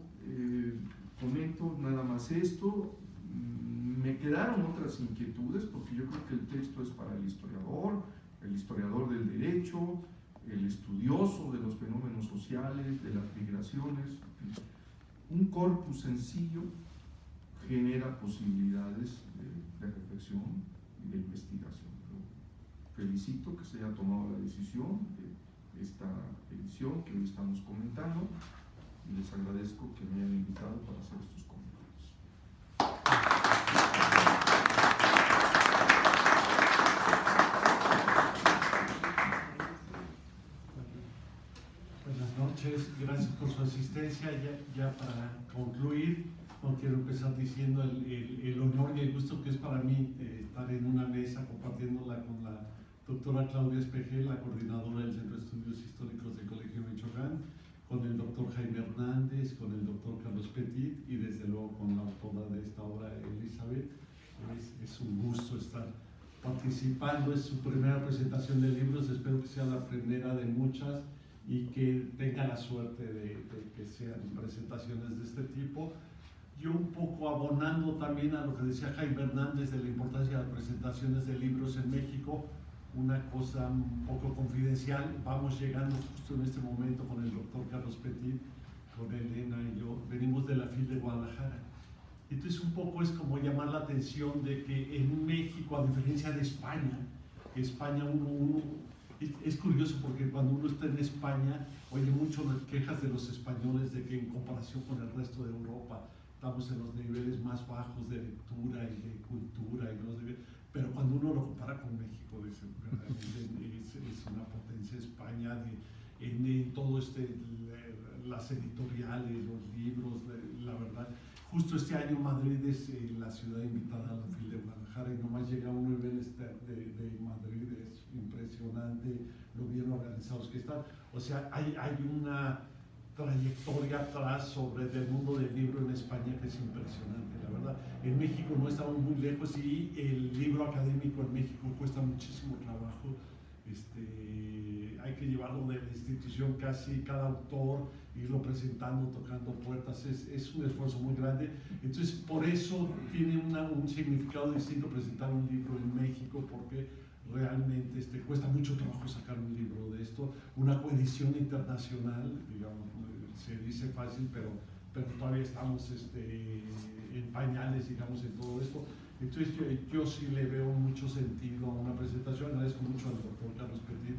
comento nada más esto. Me quedaron otras inquietudes, porque yo creo que el texto es para el historiador del derecho, el estudioso de los fenómenos sociales, de las migraciones. Un corpus sencillo genera posibilidades de reflexión y de investigación. Felicito que se haya tomado la decisión de esta edición que hoy estamos comentando, y les agradezco que me hayan invitado para hacer estos comentarios. Buenas noches, gracias por su asistencia. Ya para concluir, no quiero empezar diciendo el honor y el gusto que es para mí estar en una mesa compartiéndola con la doctora Claudia Espejel, la coordinadora del Centro de Estudios Históricos del Colegio Michoacán, con el doctor Jaime Hernández, con el doctor Carlos Petit y desde luego con la autora de esta obra, Elizabeth. Es un gusto estar participando, es su primera presentación de libros, espero que sea la primera de muchas y que tenga la suerte de que sean presentaciones de este tipo. Yo un poco abonando también a lo que decía Jaime Hernández de la importancia de las presentaciones de libros en México, una cosa un poco confidencial, vamos llegando justo en este momento con el doctor Carlos Petit, con Elena y yo, venimos de la FIL de Guadalajara. Entonces un poco es como llamar la atención de que en México, a diferencia de España es curioso porque cuando uno está en España oye mucho las quejas de los españoles de que en comparación con el resto de Europa estamos en los niveles más bajos de lectura y de cultura, pero cuando uno lo compara con México, es una potencia. España en todo las editoriales, los libros, la verdad. Justo este año Madrid es la ciudad invitada a la FIL de Guadalajara y nomás llega uno y ve el de Madrid, es impresionante lo bien organizados que están. O sea, hay una trayectoria atrás sobre el mundo del libro en España que es impresionante, la verdad. En México no estamos muy lejos y el libro académico en México cuesta muchísimo trabajo. Hay que llevarlo de la institución casi cada autor, irlo presentando, tocando puertas, es un esfuerzo muy grande. Entonces, por eso tiene un significado distinto presentar un libro en México, porque realmente cuesta mucho trabajo sacar un libro de esto, una coedición internacional, digamos, se dice fácil, pero todavía estamos en pañales, digamos, en todo esto. Entonces yo sí le veo mucho sentido a una presentación. Agradezco mucho al doctor Carlos Petit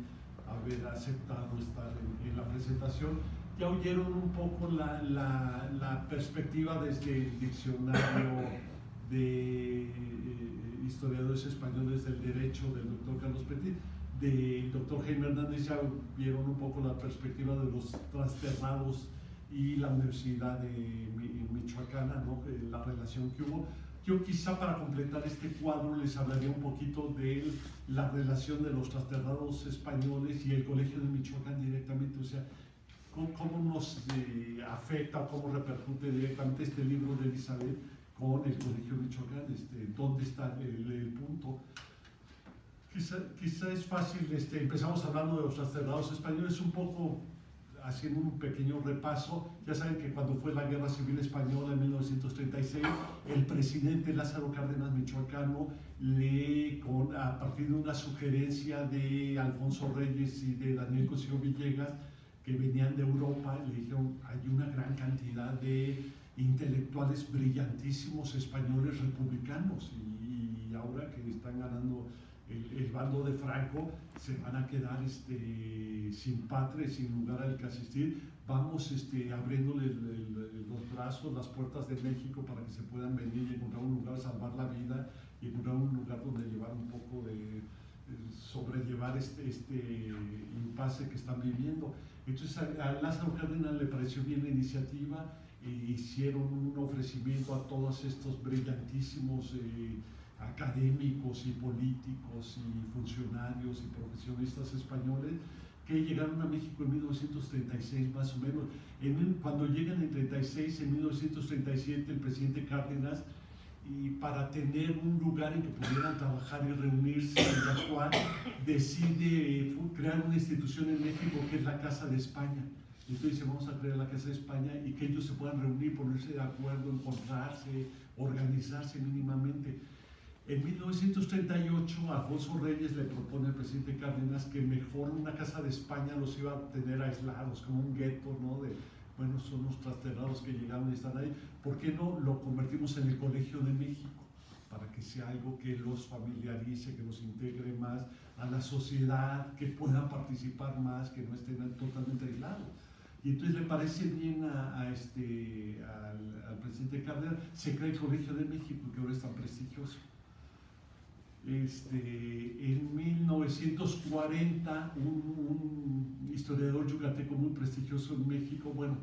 haber aceptado estar en la presentación. Ya oyeron un poco la perspectiva desde el diccionario de historiadores españoles del derecho del doctor Carlos Petit. Del doctor Jaime Hernández ya vieron un poco la perspectiva de los trasterrados y la Universidad de Michoacana, ¿no? La relación que hubo. Yo quizá para completar este cuadro les hablaría un poquito de la relación de los trasterrados españoles y el Colegio de Michoacán directamente, o sea, cómo nos afecta, cómo repercute directamente este libro de Elizabeth con el Colegio de Michoacán, dónde está el punto. Quizá es fácil, empezamos hablando de los trasterrados españoles, un poco haciendo un pequeño repaso. Ya saben que cuando fue la Guerra Civil Española en 1936, el presidente Lázaro Cárdenas michoacano, a partir de una sugerencia de Alfonso Reyes y de Daniel Cosío Villegas, que venían de Europa, le dijeron, hay una gran cantidad de intelectuales brillantísimos españoles republicanos y ahora que están ganando el bando de Franco, se van a quedar sin patria, sin lugar al que asistir. Vamos abriéndole los brazos, las puertas de México para que se puedan venir y encontrar un lugar, salvar la vida y encontrar un lugar donde llevar un poco de sobrellevar este impasse que están viviendo. Entonces a Lázaro Cárdenas le pareció bien la iniciativa e hicieron un ofrecimiento a todos estos brillantísimos académicos y políticos y funcionarios y profesionistas españoles que llegaron a México en 1936 más o menos. Cuando llegan en 36, en 1937 el presidente Cárdenas, y para tener un lugar en que pudieran trabajar y reunirse y actuar, decide crear una institución en México que es la Casa de España. Entonces dice, vamos a crear la Casa de España y que ellos se puedan reunir, ponerse de acuerdo, encontrarse, organizarse mínimamente. En 1938, Alfonso Reyes le propone al presidente Cárdenas que mejor una Casa de España los iba a tener aislados, como un gueto, ¿no? Bueno, son los trasterrados que llegaron y están ahí. ¿Por qué no lo convertimos en el Colegio de México? Para que sea algo que los familiarice, que los integre más a la sociedad, que puedan participar más, que no estén totalmente aislados. Y entonces le parece bien al presidente Cárdenas, se crea el Colegio de México, que ahora es tan prestigioso. En 1940, un historiador yucateco muy prestigioso en México, bueno,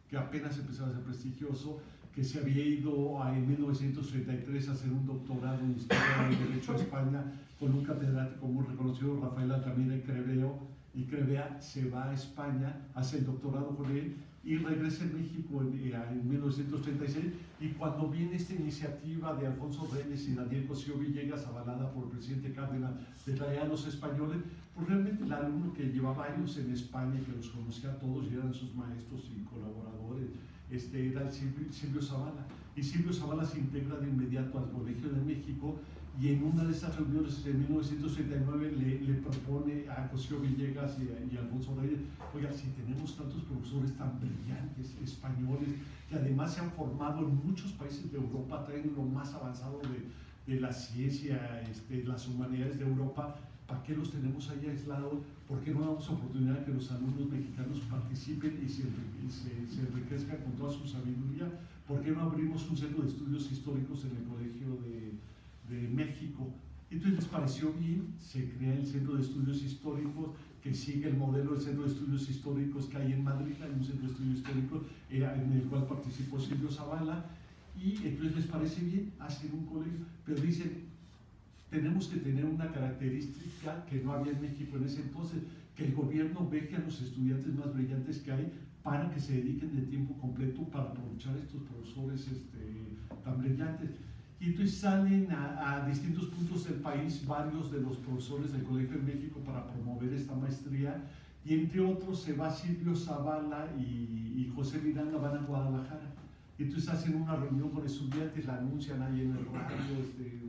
que apenas empezaba a ser prestigioso, que se había ido en 1933 a hacer un doctorado en Historia del Derecho a España con un catedrático muy reconocido, Rafael Altamira y Crevea, se va a España, hace el doctorado con él y regresa a México en 1936, y cuando viene esta iniciativa de Alfonso Reyes y Daniel Cosío Villegas, avalada por el presidente Cárdenas, de traer a los españoles, pues realmente el alumno que llevaba años en España, que los conocía a todos y eran sus maestros y colaboradores, era el Silvio Zavala. Y Silvio Zavala se integra de inmediato al Colegio de México, y en una de esas reuniones de 1939 le propone a Cosío Villegas y a Alfonso Reyes, oiga, si tenemos tantos profesores tan brillantes españoles, que además se han formado en muchos países de Europa, traen lo más avanzado de la ciencia, las humanidades de Europa, ¿para qué los tenemos ahí aislados? ¿Por qué no damos oportunidad a que los alumnos mexicanos participen y se enriquezcan con toda su sabiduría? ¿Por qué no abrimos un centro de estudios históricos en el Colegio de México? Entonces les pareció bien, se crea el Centro de Estudios Históricos, que sigue el modelo del Centro de Estudios Históricos que hay en Madrid. Hay un Centro de Estudios Históricos en el cual participó Silvio Zavala, y entonces les parece bien hacer un colegio, pero dicen, tenemos que tener una característica que no había en México en ese entonces, que el gobierno beque a los estudiantes más brillantes que hay para que se dediquen de tiempo completo para aprovechar estos profesores tan brillantes. Y entonces salen a distintos puntos del país varios de los profesores del Colegio de México para promover esta maestría, y entre otros se va Silvio Zavala y José Miranda, van a Guadalajara. Y entonces hacen una reunión con estudiantes, la anuncian ahí en el radio,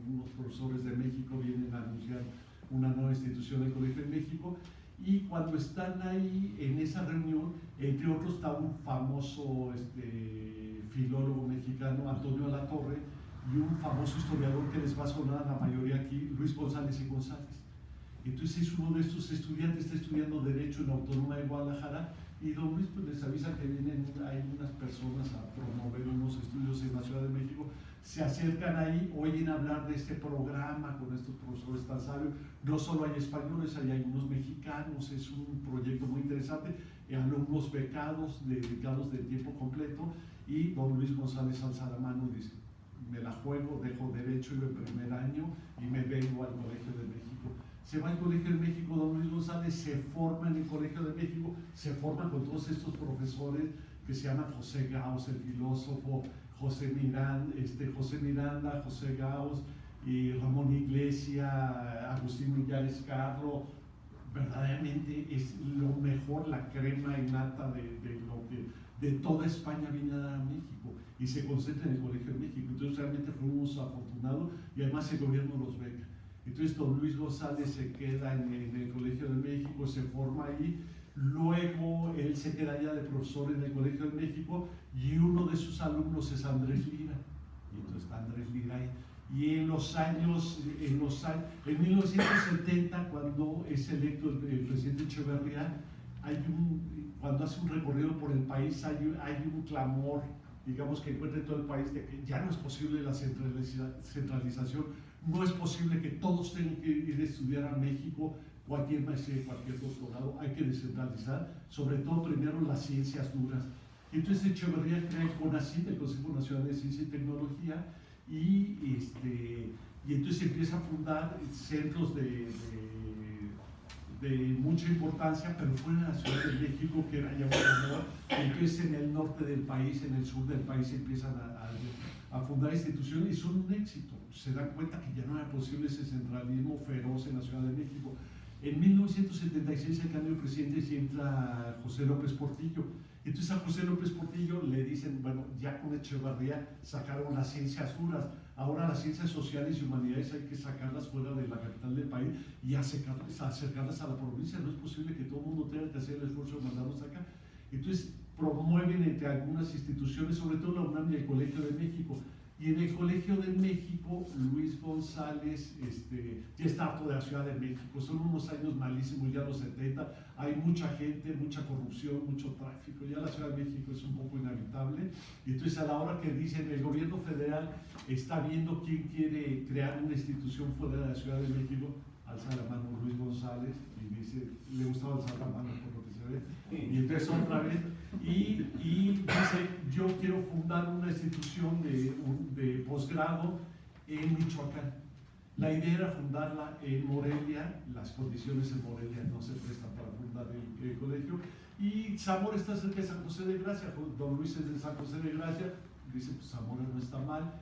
unos profesores de México vienen a anunciar una nueva institución del Colegio de México. Y cuando están ahí en esa reunión, entre otros está un famoso filólogo mexicano, Antonio Alatorre, y un famoso historiador que les va a sonar a la mayoría aquí, Luis González y González. Entonces es uno de estos estudiantes, está estudiando Derecho en la Autónoma de Guadalajara, y don Luis pues les avisa que hay unas personas a promover unos estudios en la Ciudad de México. Se acercan ahí, oyen hablar de este programa con estos profesores tan sabios. No solo hay españoles, hay algunos mexicanos, es un proyecto muy interesante. Alumnos becados, dedicados de tiempo completo, y don Luis González alza la mano y dice: me la juego, dejo Derecho en el primer año y me vengo al Colegio de México. Se va al Colegio de México, don Luis González se forma en el Colegio de México, se forma con todos estos profesores que se llaman José Gauss, el filósofo, José Miranda, José Gauss, y Ramón Iglesia, Agustín Millares Carro. Verdaderamente es lo mejor, la crema innata de toda España viene a dar a México, y se concentra en el Colegio de México. Entonces realmente fuimos afortunados, y además el gobierno los beca. Entonces don Luis González se queda en el Colegio de México, se forma ahí. Luego él se queda ya de profesor en el Colegio de México, y uno de sus alumnos es Andrés Lira. Y entonces está Andrés Lira ahí. Y en 1970, cuando es electo el presidente Echeverría, cuando hace un recorrido por el país, hay un clamor, digamos, que encuentra en todo el país, de que ya no es posible la centralización, no es posible que todos tengan que ir a estudiar a México, cualquier maestría, cualquier doctorado, hay que descentralizar, sobre todo primero las ciencias duras. Y entonces Echeverría crea el CONACYT, el Consejo Nacional de Ciencia y Tecnología, y entonces empieza a fundar centros de mucha importancia, pero fuera de la Ciudad de México, que era ya menor. Entonces en el norte del país, en el sur del país, empiezan a fundar instituciones, y son un éxito. Se dan cuenta que ya no era posible ese centralismo feroz en la Ciudad de México. En 1976, el cambio de presidente, y entra José López Portillo. Entonces a José López Portillo le dicen: bueno, ya con Echeverría sacaron las ciencias duras, ahora las ciencias sociales y humanidades hay que sacarlas fuera de la capital del país y acercarlas a la provincia. No es posible que todo el mundo tenga que hacer el esfuerzo de mandarlos acá. Entonces promueven entre algunas instituciones, sobre todo la UNAM y el Colegio de México. Y en el Colegio de México, Luis González ya está harto de la Ciudad de México. Son unos años malísimos, ya los 70. Hay mucha gente, mucha corrupción, mucho tráfico. Ya la Ciudad de México es un poco inhabitable. Y entonces, a la hora que dicen el gobierno federal está viendo quién quiere crear una institución fuera de la Ciudad de México, alza la mano Luis González y dice: le gustaba alzar la mano por lo que se ve. Y entonces otra vez, y dice: yo quiero fundar una institución de posgrado en Michoacán. La idea era fundarla en Morelia. Las condiciones en Morelia no se prestan para fundar el colegio, y Zamora está cerca de San José de Gracia. Don Luis es de San José de Gracia, dice: pues Zamora no está mal,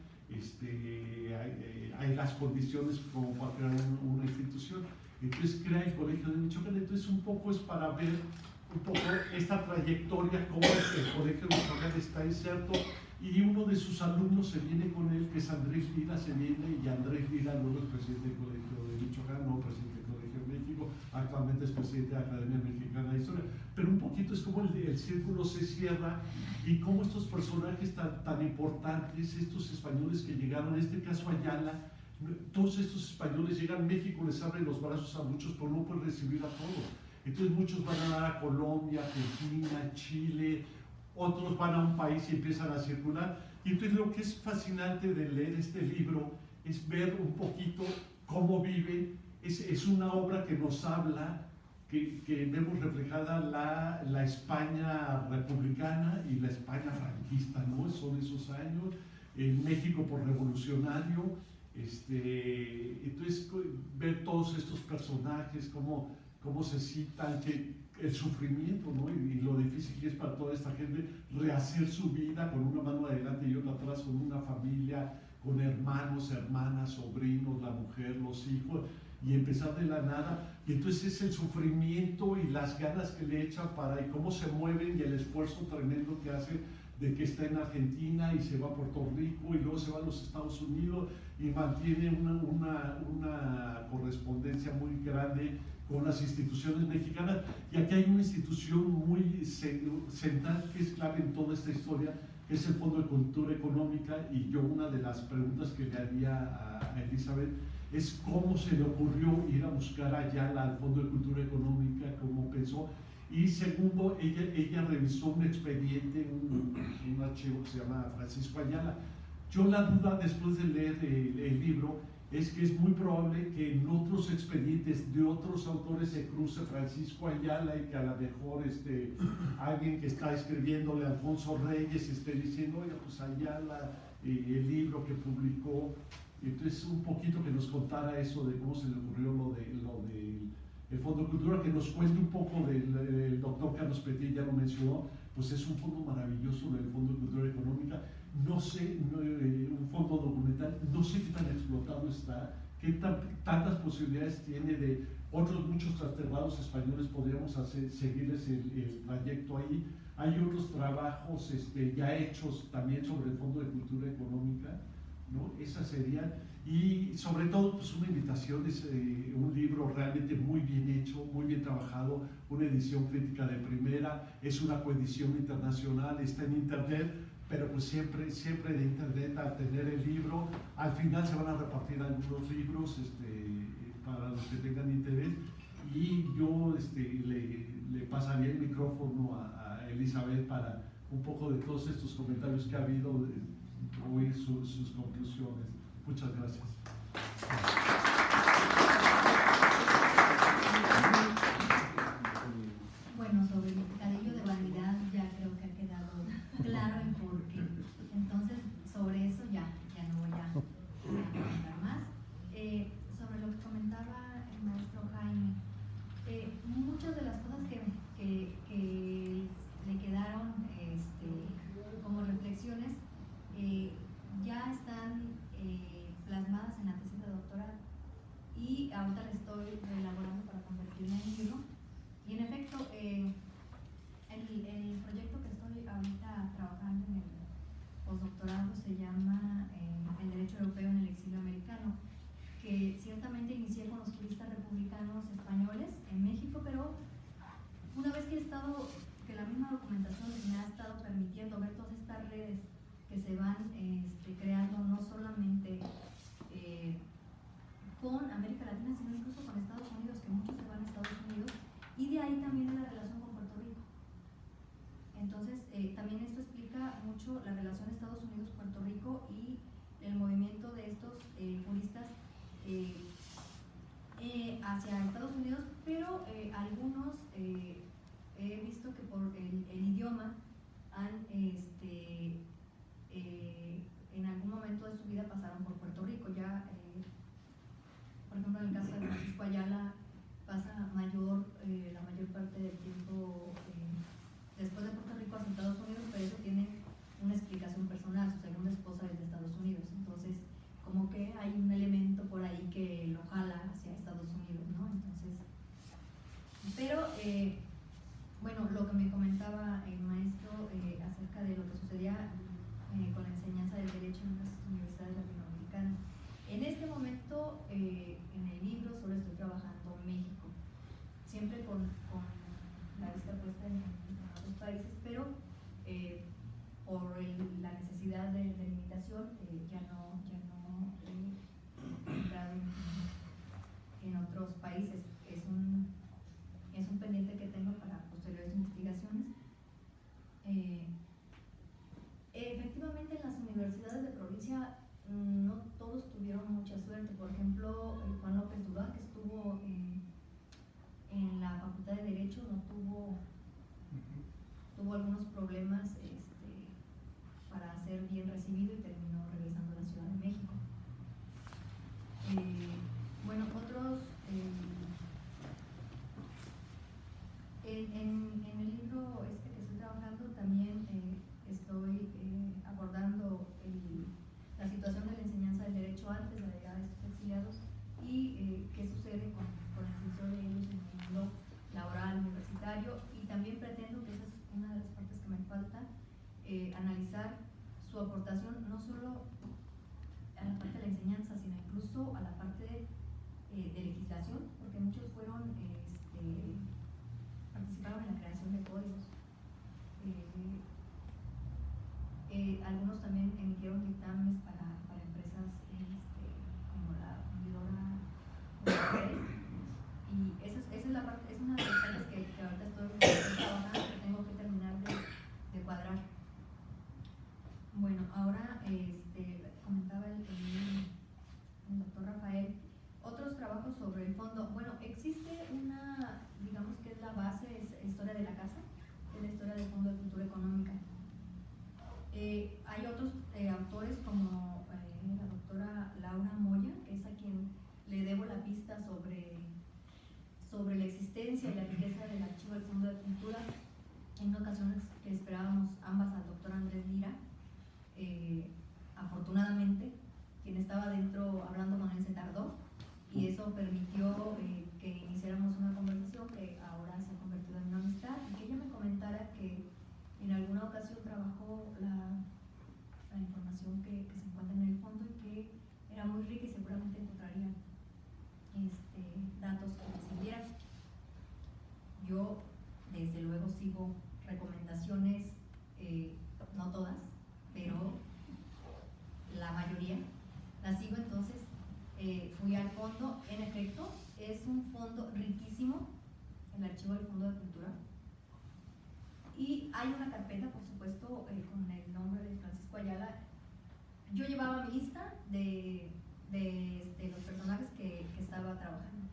hay las condiciones como para crear una institución. Entonces crea el Colegio de Michoacán. Entonces un poco es para ver un poco esta trayectoria, cómo el Colegio de Michoacán está inserto, y uno de sus alumnos se viene con él, que es Andrés Lira, y Andrés Lira luego es presidente del Colegio de Michoacán, no presidente del Colegio de México, actualmente es presidente de la Academia Mexicana de Historia. Pero un poquito es como el círculo se cierra, y cómo estos personajes tan importantes, estos españoles que llegaron, en este caso Ayala, todos estos españoles llegan a México, les abren los brazos a muchos, pero no pueden recibir a todos. Entonces muchos van a dar a Colombia, Argentina, Chile, otros van a un país y empiezan a circular. Y entonces lo que es fascinante de leer este libro es ver un poquito cómo viven. Es una obra que nos habla, que vemos reflejada la España republicana y la España franquista, ¿no? Son esos años, en México por revolucionario. Entonces ver todos estos personajes, cómo se citan, que el sufrimiento, ¿no? y lo difícil que es para toda esta gente rehacer su vida con una mano adelante y otra atrás, con una familia, con hermanos, hermanas, sobrinos, la mujer, los hijos. y empezar de la nada, y entonces es el sufrimiento y las ganas que le echan y cómo se mueven y el esfuerzo tremendo que hace de que está en Argentina y se va a Puerto Rico y luego se va a los Estados Unidos y mantiene una correspondencia muy grande con las instituciones mexicanas. Y aquí hay una institución muy central que es clave en toda esta historia, que es el Fondo de Cultura Económica. Y yo una de las preguntas que le haría a Elizabeth es cómo se le ocurrió ir a buscar allá al Fondo de Cultura Económica, cómo pensó. Y segundo, ella revisó un expediente, un archivo que se llama Francisco Ayala. Yo la duda después de leer el libro es que es muy probable que en otros expedientes de otros autores se cruce Francisco Ayala y que a lo mejor alguien que está escribiéndole a Alfonso Reyes esté diciendo, oye, pues Ayala, el libro que publicó. Entonces un poquito que nos contara eso de cómo se le ocurrió lo del el Fondo de Cultura, que nos cuente un poco del doctor Carlos Petit, ya lo mencionó, pues es un fondo maravilloso del Fondo de Cultura Económica. No sé, un fondo documental, no sé qué tan explotado está, qué tantas posibilidades tiene de otros muchos traslados españoles, podríamos seguirles el trayecto ahí. Hay otros trabajos ya hechos también sobre el Fondo de Cultura Económica, ¿no? Esas serían. Y sobre todo, pues una invitación, es un libro realmente muy bien hecho, muy bien trabajado, una edición crítica de primera, es una coedición internacional, está en internet, pero pues siempre de internet, al tener el libro, al final se van a repartir algunos libros para los que tengan interés. Y yo le pasaría el micrófono a Elizabeth para un poco de todos estos comentarios que ha habido, oír sus conclusiones. Muchas gracias. Bueno, sobre el picadillo de vanidad ya creo que ha quedado claro el porqué. Entonces, sobre eso ya no voy a comentar más. Sobre lo que comentaba el maestro Jaime, muchas de las cosas que le quedaron como reflexiones ya están plasmadas en la tesis de doctorado, y ahorita la estoy elaborando para convertirla en libro. Y en efecto, el proyecto que estoy ahorita trabajando en el postdoctorado se llama El Derecho Europeo en el Exilio Americano, que ciertamente inicié con los juristas republicanos españoles en México, pero una vez que la misma documentación me ha estado permitiendo ver todas estas redes que se van creando, no solamente con América Latina, sino incluso con Estados Unidos, que muchos se van a Estados Unidos, y de ahí también la relación con Puerto Rico. Entonces, también esto explica mucho la relación Estados Unidos-Puerto Rico y el movimiento de estos juristas hacia Estados Unidos, pero algunos he visto que por el idioma han en algún momento de su vida pasaron por Puerto Rico. Ya, por ejemplo, en el caso de Francisco Ayala, pasa la mayor parte del tiempo después de Puerto Rico hacia Estados Unidos, pero eso tiene una explicación personal. Su segunda esposa es de Estados Unidos, entonces como que hay un elemento por ahí que lo jala hacia Estados Unidos, ¿no? Entonces, pero bueno, lo que me comentaba el maestro acerca de lo que sucedía con la enseñanza del derecho en las universidades latinoamericanas. En este momento, en el libro solo estoy trabajando en México, siempre con la vista puesta en otros países, pero por la necesidad de limitación ya no he entrado en otros países. Es un pendiente que tengo para posteriores investigaciones. Efectivamente, en las universidades de provincia no todos tuvieron mucha suerte. Por ejemplo, Juan López Durán, que estuvo en la Facultad de Derecho, no tuvo algunos problemas para ser bien recibido y terminó regresando a la Ciudad de México. Bueno, otros en el libro que estoy trabajando también estoy abordando la situación de la enseñanza del derecho antes de la llegada de estos exiliados y qué sucede analizar su aportación no solo a la parte de la enseñanza, sino incluso a la parte de legislación, porque muchos participaron en la creación de códigos. Algunos también emitieron dictámenes para empresas como la fundidora y esa es la parte, es una de las partes que ahorita estoy trabajando, que tengo que terminar de cuadrar. Bueno, ahora comentaba el doctor Rafael otros trabajos sobre el fondo. Bueno, existe una, digamos que es la base, es historia de la casa, es la historia del Fondo de Cultura Económica. Hay otros autores como la doctora Laura Moya, que es a quien le debo la pista sobre la existencia y la riqueza del archivo del Fondo de Cultura. En una ocasión le esperábamos ambas al doctor Andrés Lira. Afortunadamente, quien estaba dentro hablando con él se tardó y eso permitió que iniciáramos una conversación que ahora se ha convertido en una amistad y que ella me comentara que en alguna ocasión trabajó la información que se encuentra en el fondo y que era muy rica y seguramente encontraría datos que le sirvieran. Yo desde luego sigo recomendaciones, no todas, pero la mayoría las sigo. Entonces fui al fondo. En efecto, es un fondo riquísimo, el archivo del Fondo de Cultura, y hay una carpeta, por supuesto, con el nombre de Francisco Ayala. Yo llevaba mi lista de los personajes que estaba trabajando,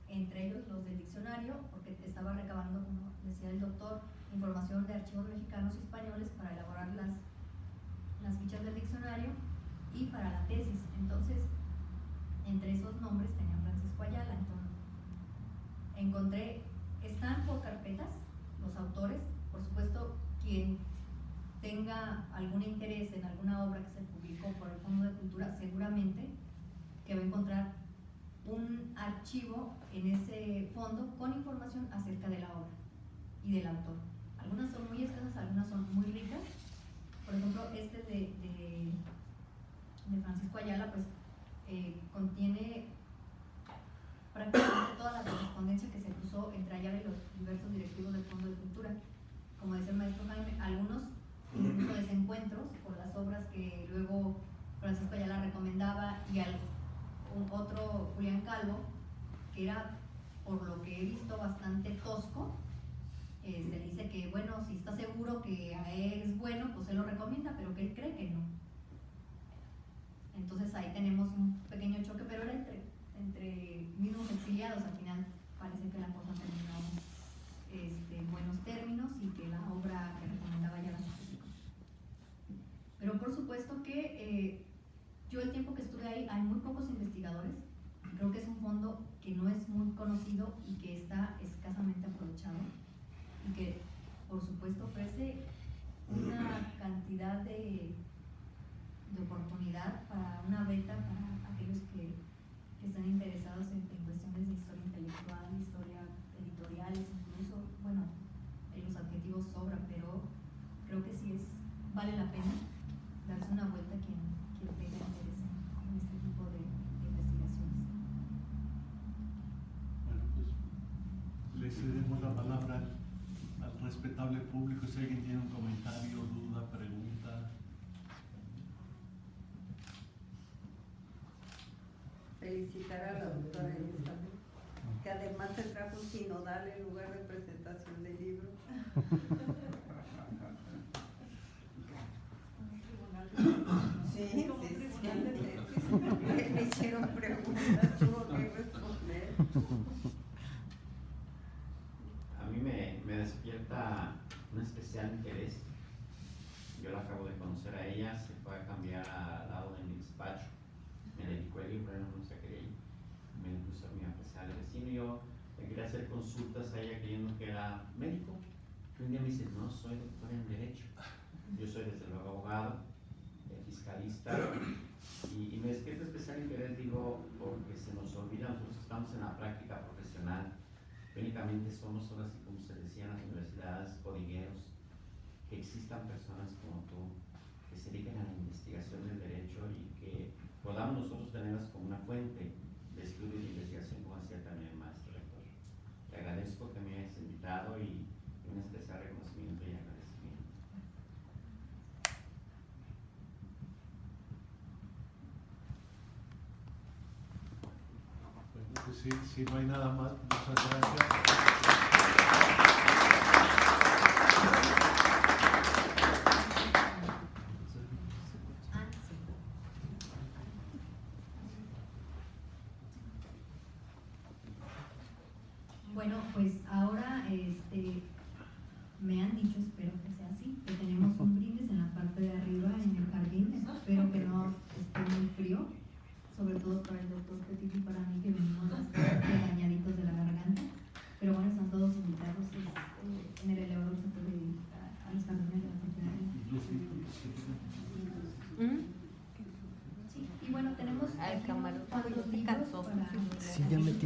entre ellos los del diccionario, porque estaba recabando, como decía el doctor, información de archivos mexicanos y españoles para elaborar las fichas del diccionario y para la tesis. Entonces, entre esos nombres tenía Francisco Ayala. Entonces, encontré, están por carpetas los autores, por supuesto, quien tenga algún interés en alguna obra que se publicó por el Fondo de Cultura, seguramente que va a encontrar un archivo en ese fondo con información acerca de la obra y del autor. Algunas son muy escasas, algunas son muy ricas. Por ejemplo, de Francisco Ayala, pues contiene prácticamente toda la correspondencia que se cruzó entre Ayala y los diversos directivos del Fondo de Cultura. Como decía el maestro Jaime, algunos incluso desencuentros por las obras que luego Francisco Ayala recomendaba, y otro, Julián Calvo, que era, por lo que he visto, bastante tosco. Se dice que, bueno, si está seguro que es bueno, pues él lo recomienda, pero que él cree que no. Entonces ahí tenemos un pequeño choque, pero era entre mismos exiliados. Al final parece que la cosa terminó en buenos términos y que la obra que recomendaba ya la justificó. Pero por supuesto que yo el tiempo que estuve ahí, hay muy pocos investigadores. Creo que es un fondo que no es muy conocido y que está escasamente aprovechado, y que por supuesto ofrece una cantidad de oportunidad para una beta para aquellos que están interesados en cuestiones de historia intelectual, historia editoriales, incluso, bueno, los adjetivos sobran, pero creo que sí vale la pena darse una vuelta a quien tenga interés en este tipo de investigaciones. Bueno, pues le cedemos la palabra al respetable público si alguien tiene un comentario, duda, pregunta. Felicitar a la doctora Elizabeth, que además se trajo un sinodal en lugar de presentación del libro. Sí, le hicieron preguntas, tuvo que responder. A mí me despierta un especial interés. Yo la acabo de conocer a ella, se fue a cambiar al lado de mi despacho. Me dedicó el libro, no se quería ir. Me puso a mi apreciar al vecino y yo le quería hacer consultas a ella creyendo que era médico. Y un día me dice, no, soy doctor en Derecho. Yo soy desde luego abogado, fiscalista, y me despierta especial interés, digo, porque se nos olvida, nosotros estamos en la práctica profesional, únicamente somos, ahora sí como se decía en las universidades, codigueros, que existan personas como tú que se dediquen a la investigación del derecho y que podamos nosotros tenerlas como una fuente de estudio y de investigación, como hacía también el maestro rector. Te agradezco que me hayas invitado y un especial reconocimiento y agradecimiento. Bueno, pues si no hay nada más, muchas gracias. Bueno, pues ahora me han dicho, espero que sea así, que tenemos un brindis en la parte de arriba en el jardín. Espero que no esté muy frío, sobre todo para el doctor Petit y para mí, que venimos bastante dañaditos de la garganta. Pero bueno, están todos invitados en el elevador se puede ir a los jardines de la Fortuna. Sí, y bueno, tenemos Al aquí unos camarote cuantos se libros cansó. para... Sí, ya me tiene.